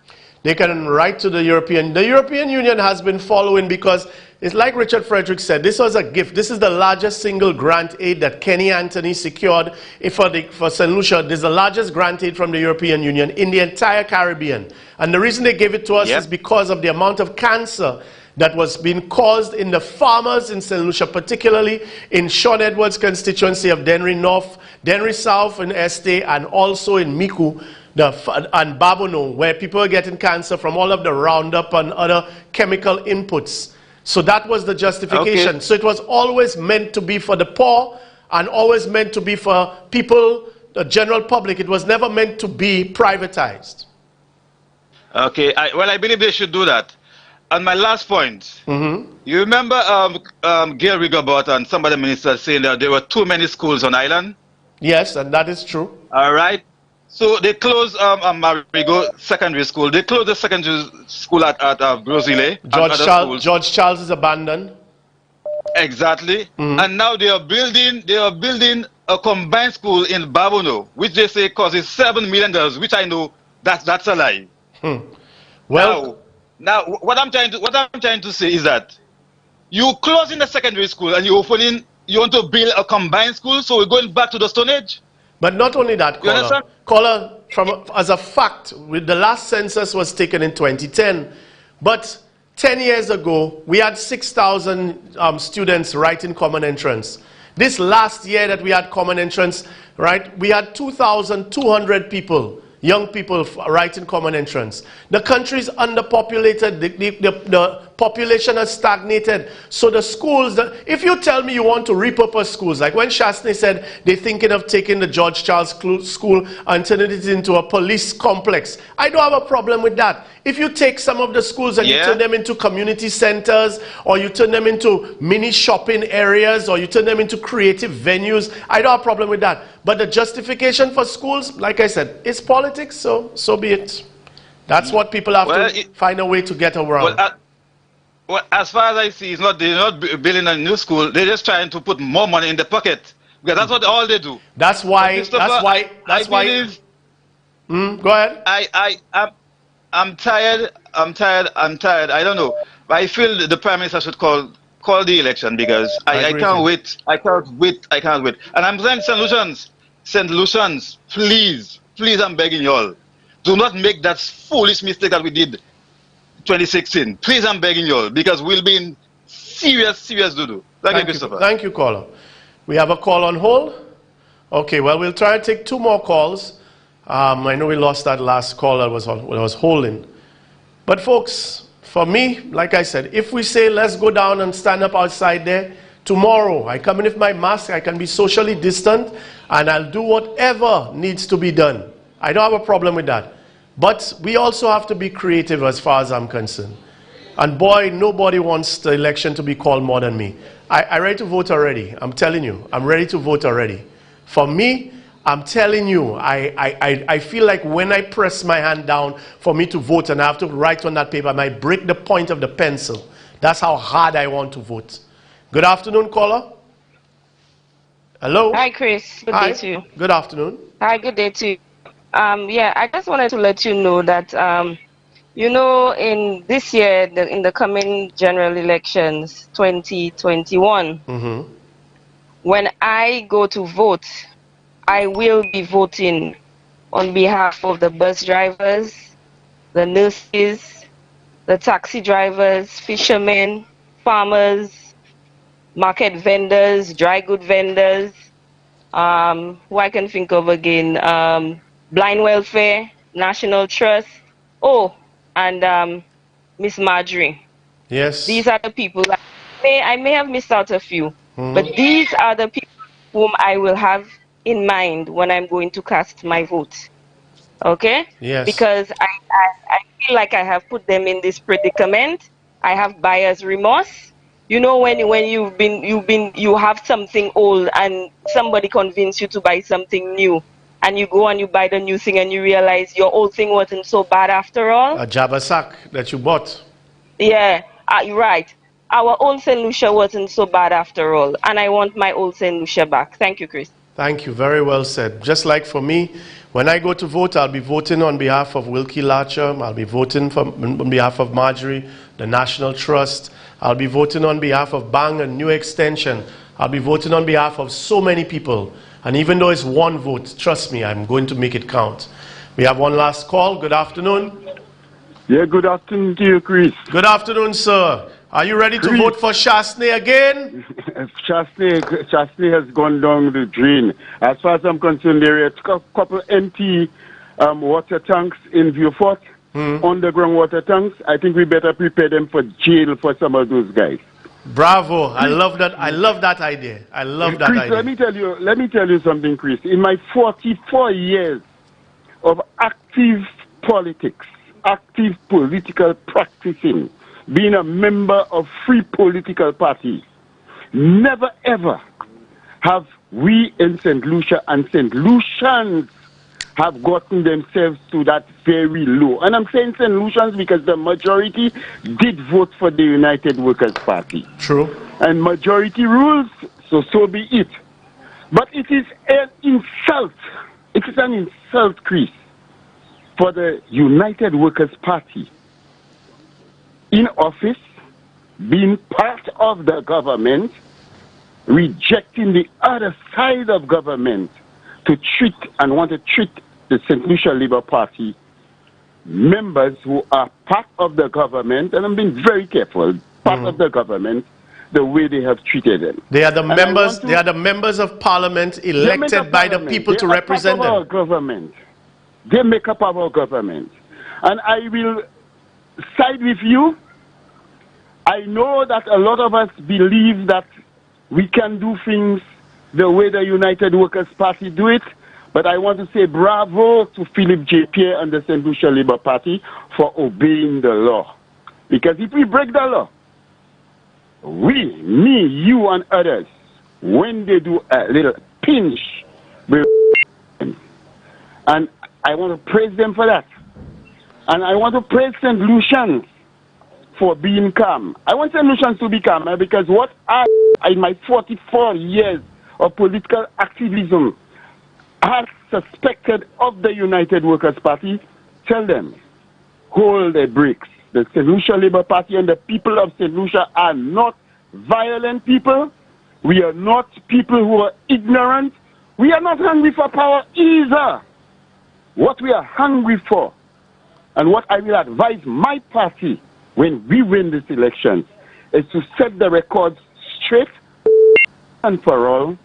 They can write to the European. The European Union has been following because it's like Richard Frederick said, this was a gift. This is the largest single grant aid that Kenny Anthony secured for St. Lucia. This is the largest grant aid from the European Union in the entire Caribbean. And the reason they gave it to us is because of the amount of cancer that was being caused in the farmers in St. Lucia, particularly in Sean Edwards' constituency of Dennery North, Dennery South in Este, and also in Miku and Babono, where people are getting cancer from all of the Roundup and other chemical inputs. So that was the justification. Okay. So it was always meant to be for the poor and always meant to be for people, the general public. It was never meant to be privatized. Okay, well, I believe they should do that. on my last point, Mm-hmm. you remember Gail Rigobot and some other ministers saying that there were too many schools on island? Yes, and that is true. All right. So they closed Marigo Secondary School. They closed the secondary school at Brosile. George Charles is abandoned. Exactly. And now they are building a combined school in Babono, which they say causes $7 million, which I know that's a lie. Well, now what I'm trying to say is that you closing the secondary school and you want to build a combined school, so we're going back to the Stone Age. But not only that, caller, as a fact, the last census was taken in 2010, but 10 years ago, we had 6,000 students writing common entrance. This last year that we had common entrance, right, we had 2,200 people, young people writing common entrance. The country is underpopulated, the population has stagnated. So the schools, if you tell me you want to repurpose schools, like when Shastney said they're thinking of taking the George Charles School and turning it into a police complex, I don't have a problem with that. If you take some of the schools and you turn them into community centers, or you turn them into mini shopping areas, or you turn them into creative venues, I don't have a problem with that. But the justification for schools, like I said, is politics, so be it. That's what people have to find a way to get around. Well, as far as I see, they're not building a new school. They're just trying to put more money in the pocket, because that's what all they do. That's why. Go ahead. I'm tired. I don't know. But I feel that the Prime Minister should call the election, because I can't wait. I can't wait. And I'm saying St. Lucians, please, I'm begging you all, do not make that foolish mistake that we did 2016. Please, I'm begging you all, because we'll be in serious doo-doo. Thank you, Christopher. Thank you, caller. We have a call on hold. Okay, well, we'll try to take 2 more calls. I know we lost that last call that was holding. But folks, for me, like I said, if we say let's go down and stand up outside there, tomorrow I come in with my mask, I can be socially distant, and I'll do whatever needs to be done. I don't have a problem with that. But we also have to be creative as far as I'm concerned. And boy, nobody wants the election to be called more than me. I'm ready to vote already. I'm telling you, I'm ready to vote already. For me, I'm telling you, I feel like when I press my hand down for me to vote and I have to write on that paper, I might break the point of the pencil. That's how hard I want to vote. Good afternoon, caller. Hello. Hi, Chris. Good day to you. Good afternoon. Hi, good day to you. Yeah, I just wanted to let you know that, you know, in this year, in the coming general elections, 2021, when I go to vote, I will be voting on behalf of the bus drivers, the nurses, the taxi drivers, fishermen, farmers, market vendors, dry good vendors, who I can think of again, Blind Welfare, National Trust, and Miss Marjorie. Yes. These are the people that I may have missed out a few, but these are the people whom I will have in mind when I'm going to cast my vote. Okay? Yes. Because I feel like I have put them in this predicament. I have buyer's remorse. You know, when you have something old and somebody convinces you to buy something new, and you go and you buy the new thing and you realize your old thing wasn't so bad after all. A Jabba that you bought. Yeah, you're right. Our old St. Lucia wasn't so bad after all, and I want my old St. Lucia back. Thank you, Chris. Thank you. Very well said. Just like for me, when I go to vote, I'll be voting on behalf of Wilkie Larcher. I'll be voting on behalf of Marjorie, the National Trust. I'll be voting on behalf of Bang and New Extension. I'll be voting on behalf of so many people. And even though it's one vote, trust me, I'm going to make it count. We have one last call. Good afternoon. Yeah, good afternoon to you, Chris. Good afternoon, sir. Are you ready to vote for Shastney again? Shastney has gone down the drain. As far as I'm concerned, there are a couple empty water tanks in Viewfort, underground water tanks. I think we better prepare them for jail for some of those guys. Bravo. I love that. I love that idea. I love that Chris, idea. let me tell you something, Chris. In my 44 years of active politics, active political practicing, being a member of free political parties. Never ever have we in St. Lucia and St. Lucians have gotten themselves to that very low. And I'm saying St. Lucians because the majority did vote for the United Workers' Party. True. And majority rules, so be it. But it is an insult. It is an insult, Chris, for the United Workers' Party in office, being part of the government, rejecting the other side of government to treat and want to treat the St. Lucia Labour Party members who are part of the government, and I'm being very careful, part of the government, the way they have treated them. They are the members. They are the members of parliament elected by the people to represent them. Our government. They make up our government, and I will side with you. I know that a lot of us believe that we can do things the way the United Workers' Party do it, but I want to say bravo to Philip J. Pierre and the St. Lucia Labour Party for obeying the law. Because if we break the law, we, me, you, and others, when they do a little pinch, we and I want to praise them for that. And I want to praise St. Lucians for being calm. I want St. Lucians to be calm because what in my 44 years of political activism, have suspected of the United Workers' Party, tell them, hold their brakes. The St. Lucia Labour Party and the people of St. Lucia are not violent people. We are not people who are ignorant. We are not hungry for power either. What we are hungry for, and what I will advise my party when we win this election, is to set the records straight and for all.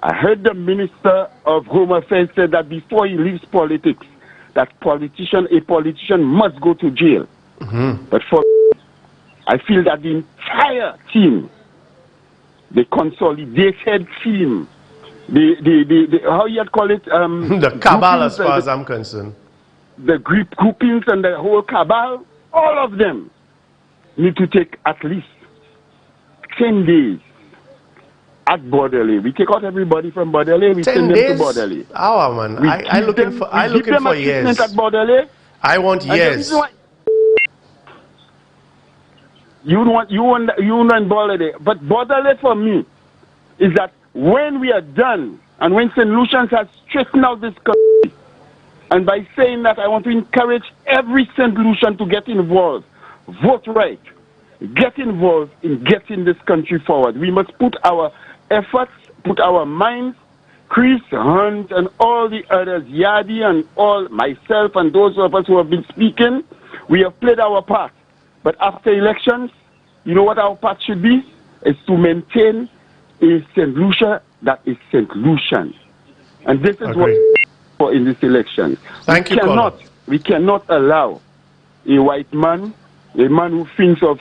I heard the Minister of Home Affairs say that before he leaves politics, that a politician must go to jail. But I feel that the entire team, the consolidated team, the how you call it? The cabal, as far as I'm concerned. The groupings and the whole cabal, all of them need to take at least 10 days at Bordelais. We take out everybody from Bordelais. We send them to Bordelais. Man. I looking for years. At Bordelais. I want years. You want Bordelais. But Bordelais for me is that when we are done and when St. Lucians has straightened out this country, and by saying that I want to encourage every St. Lucian to get involved, vote right, get involved in getting this country forward. We must put our efforts, put our minds, Chris, Hunt, and all the others, Yadi, and all, myself, and those of us who have been speaking, we have played our part. But after elections, you know what our part should be? Is to maintain a St. Lucia that is St. Lucian. And this is what for in this election. Thank you, we cannot allow a white man, a man who thinks of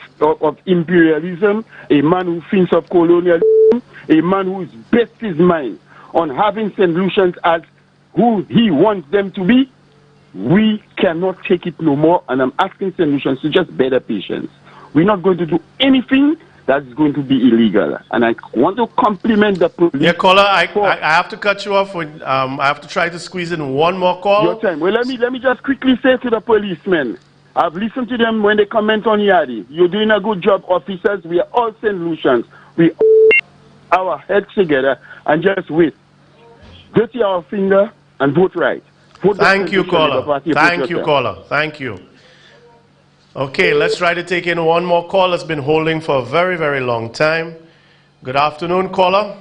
imperialism, a man who thinks of colonialism, a man who is based his mind on having St. Lucians as who he wants them to be. We cannot take it no more, and I'm asking St. Lucians to just bear patience. We're not going to do anything that's going to be illegal. And I want to compliment the police. Yeah, caller, I have to cut you off. I have to try to squeeze in one more call. Your time. Well, let me just quickly say to the policemen, I've listened to them when they comment on Yadi. You're doing a good job, officers. We are all St. Lucians. We all our heads together and just wait. Dirty our finger and vote right. Thank you, caller. Thank you, caller. Thank you. Okay, let's try to take in one more call that's been holding for a very, very long time. Good afternoon, caller.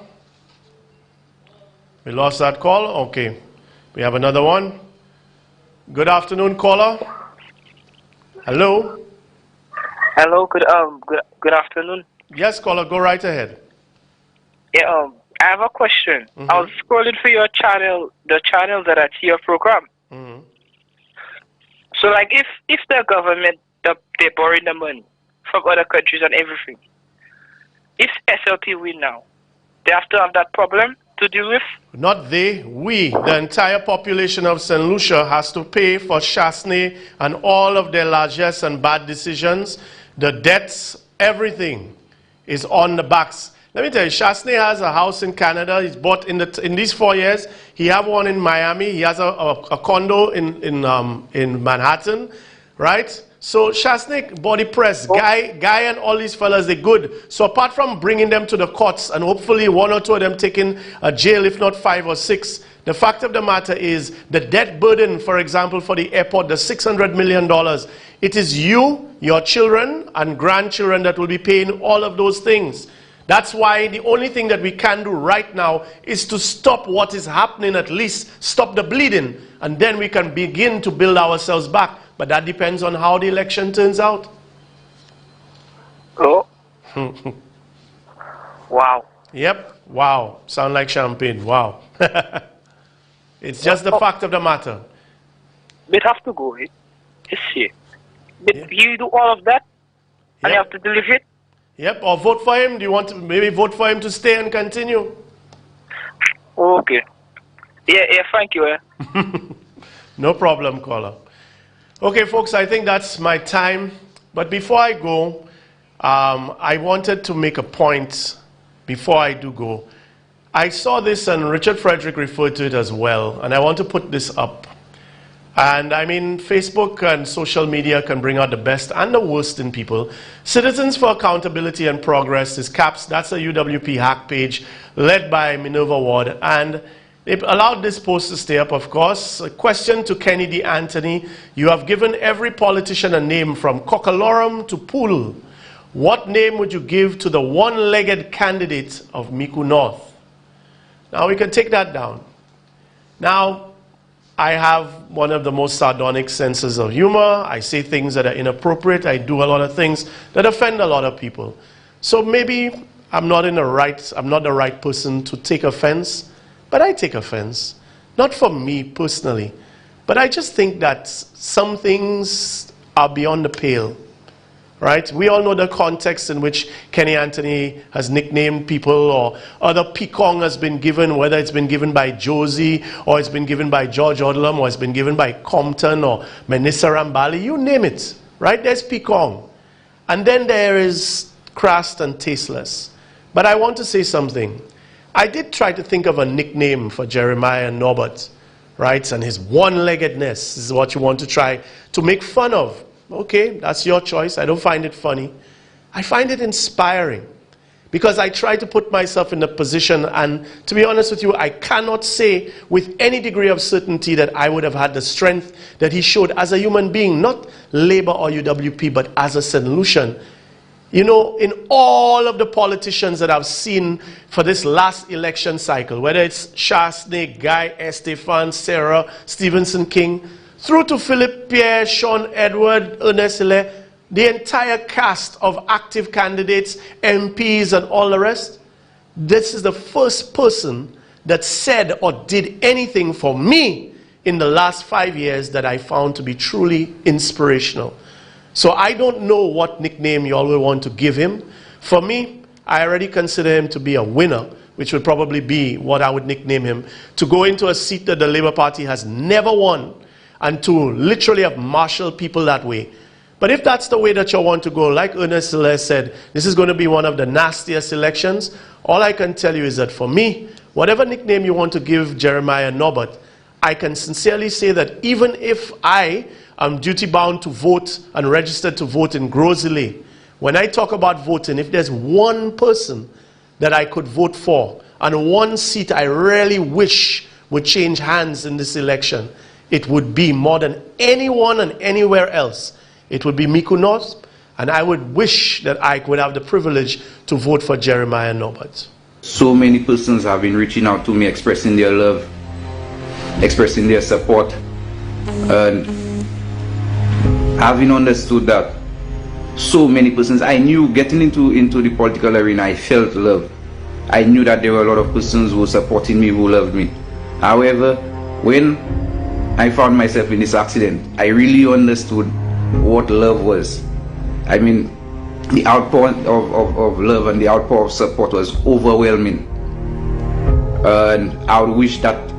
We lost that call. Okay. We have another one. Good afternoon, caller. Hello. Hello, good afternoon. Yes, caller, go right ahead. Yeah, I have a question. I was scrolling through your channel, the channels that I see your program. So, like, if the government, they're borrowing the money from other countries and everything, if SLP win now, they have to have that problem to deal with? Not they, we. The entire population of St. Lucia has to pay for Chasney and all of their largesse and bad decisions. The debts, everything is on the backs. Let me tell you, Chasney has a house in Canada. He's bought in these 4 years. He have one in Miami. He has a condo in Manhattan, right? So Chasney, body press, Guy and all these fellas, they're good. So apart from bringing them to the courts and hopefully 1 or 2 of them taking a jail, if not 5 or 6, the fact of the matter is the debt burden, for example, for the airport, the $600 million, it is you, your children and grandchildren that will be paying all of those things. That's why the only thing that we can do right now is to stop what is happening, at least stop the bleeding, and then we can begin to build ourselves back. But that depends on how the election turns out. Oh. Wow. Yep. Wow. Sound like champagne. Wow. It's just the fact of the matter. They have to go, eh? It's here. But you do all of that, and you have to deliver it. Yep, or vote for him. Do you want to maybe vote for him to stay and continue? Okay. Yeah, thank you. No problem, caller. Okay, folks, I think that's my time. But before I go, I wanted to make a point before I do go. I saw this, and Richard Frederick referred to it as well, and I want to put this up. And I mean, Facebook and social media can bring out the best and the worst in people. Citizens for Accountability and Progress is CAPS. That's a UWP hack page led by Minerva Ward. And they allowed this post to stay up, of course. A question to Kenny D. Anthony. You have given every politician a name from Cockalorum to Pool. What name would you give to the one-legged candidate of Miku North? Now, we can take that down. Now, I have one of the most sardonic senses of humor. I say things that are inappropriate. I do a lot of things that offend a lot of people. So maybe I'm not the right person to take offense, but I take offense. Not for me personally, but I just think that some things are beyond the pale. Right? We all know the context in which Kenny Anthony has nicknamed people, or other peacock has been given, whether it's been given by Josie, or it's been given by George Odlum, or it's been given by Compton, or Menissa Rambali, you name it. Right? There's peacock. And then there is crass and tasteless. But I want to say something. I did try to think of a nickname for Jeremiah Norbert, right? And his one-leggedness. This is what you want to try to make fun of. Okay, that's your choice. I don't find it funny. I find it inspiring because I try to put myself in the position, and to be honest with you, I cannot say with any degree of certainty that I would have had the strength that he showed as a human being, not Labour or UWP, but as a St. Lucian. You know, in all of the politicians that I've seen for this last election cycle, whether it's Chasney, Guy, Estefan, Sarah, Stevenson King, through to Philip Pierre, Sean Edward, Ernest Hilaire, the entire cast of active candidates, MPs and all the rest, this is the first person that said or did anything for me in the last 5 years that I found to be truly inspirational. So I don't know what nickname you all will want to give him. For me, I already consider him to be a winner, which would probably be what I would nickname him, to go into a seat that the Labour Party has never won, and to literally have marshaled people that way. But if that's the way that you want to go, like Ernest Hilaire said, this is going to be one of the nastiest elections, all I can tell you is that for me, whatever nickname you want to give Jeremiah Norbert, I can sincerely say that even if I am duty-bound to vote and registered to vote in Grosley, when I talk about voting, if there's one person that I could vote for, and one seat I really wish would change hands in this election, it would be more than anyone and anywhere else. It would be Miku North, and I would wish that I could have the privilege to vote for Jeremiah Norbert. So many persons have been reaching out to me, expressing their love, expressing their support, and having understood that so many persons, I knew getting into the political arena, I felt love. I knew that there were a lot of persons who were supporting me, who loved me. However, when I found myself in this accident, I really understood what love was. I mean, the outpour of love and the outpour of support was overwhelming. And I would wish that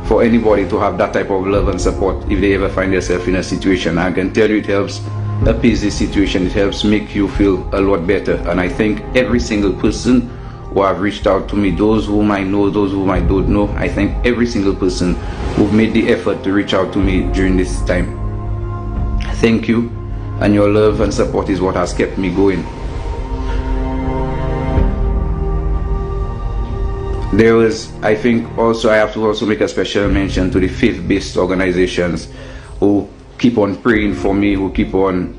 for anybody to have that type of love and support if they ever find themselves in a situation. I can tell you it helps appease the situation. It helps make you feel a lot better. And I thank every single person who have reached out to me, those whom I know, those whom I don't know. I thank every single person who've made the effort to reach out to me during this time. Thank you, and your love and support is what has kept me going. There was, I think also I have to also make a special mention to the faith-based organizations who keep on praying for me, who keep on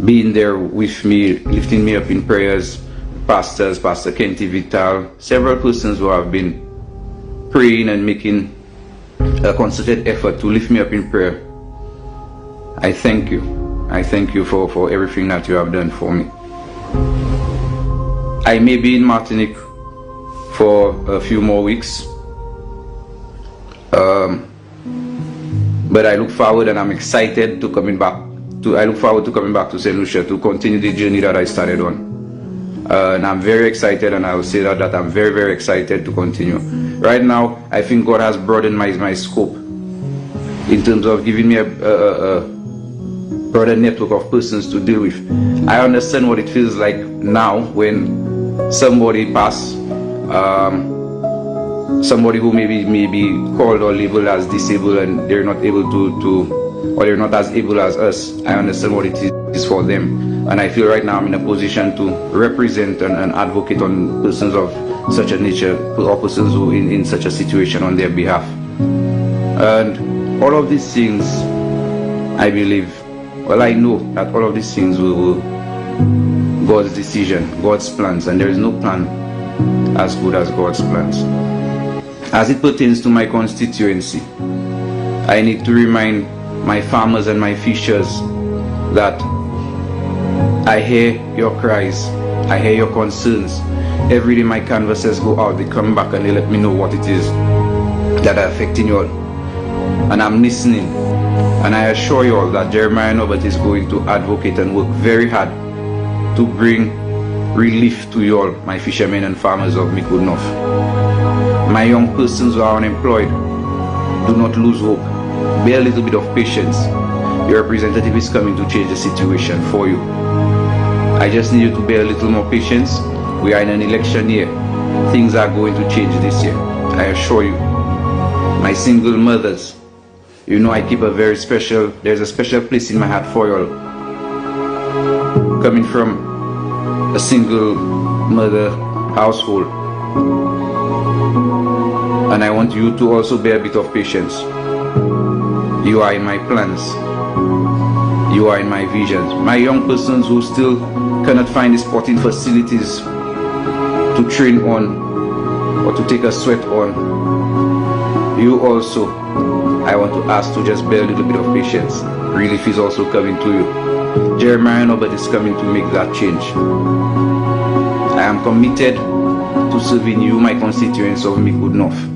being there with me, lifting me up in prayers. Pastors, Pastor Kenty Vital, several persons who have been praying and making a concerted effort to lift me up in prayer. I thank you. I thank you for everything that you have done for me. I may be in Martinique for a few more weeks, but I look forward and I'm excited to coming back. I look forward to coming back to St. Lucia to continue the journey that I started on. And I'm very excited, and I will say that I'm very, very excited to continue. Right now, I think God has broadened my scope in terms of giving me a broader network of persons to deal with. I understand what it feels like now when somebody passes, somebody who may be called or labeled as disabled and they're not able or they're not as able as us. I understand what it is for them. And I feel right now I'm in a position to represent and advocate on persons of such a nature, or persons who in such a situation on their behalf. And all of these things, I believe, well, I know that all of these things will God's decision, God's plans, and there is no plan as good as God's plans. As it pertains to my constituency, I need to remind my farmers and my fishers that I hear your cries, I hear your concerns. Every day my canvassers go out, they come back and they let me know what it is that are affecting you all. And I'm listening. And I assure you all that Jeremiah Norbert is going to advocate and work very hard to bring relief to you all, my fishermen and farmers of Micoud North. My young persons who are unemployed, do not lose hope. Bear a little bit of patience. Your representative is coming to change the situation for you. I just need you to bear a little more patience. We are in an election year. Things are going to change this year, I assure you. My single mothers, you know I keep there's a special place in my heart for you all. Coming from a single mother household. And I want you to also bear a bit of patience. You are in my plans. You are in my visions. My young persons who still cannot find the sporting facilities to train on or to take a sweat on, you also, I want to ask to just bear a little bit of patience. Relief is also coming to you. Jeremiah Norbert is coming to make that change. I am committed to serving you, my constituents of Micoud North.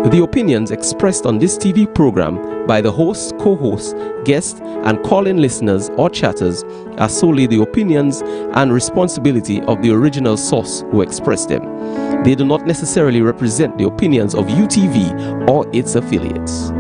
The opinions expressed on this TV program by the host, co-host, guest, and call-in listeners or chatters are solely the opinions and responsibility of the original source who expressed them. They do not necessarily represent the opinions of UTV or its affiliates.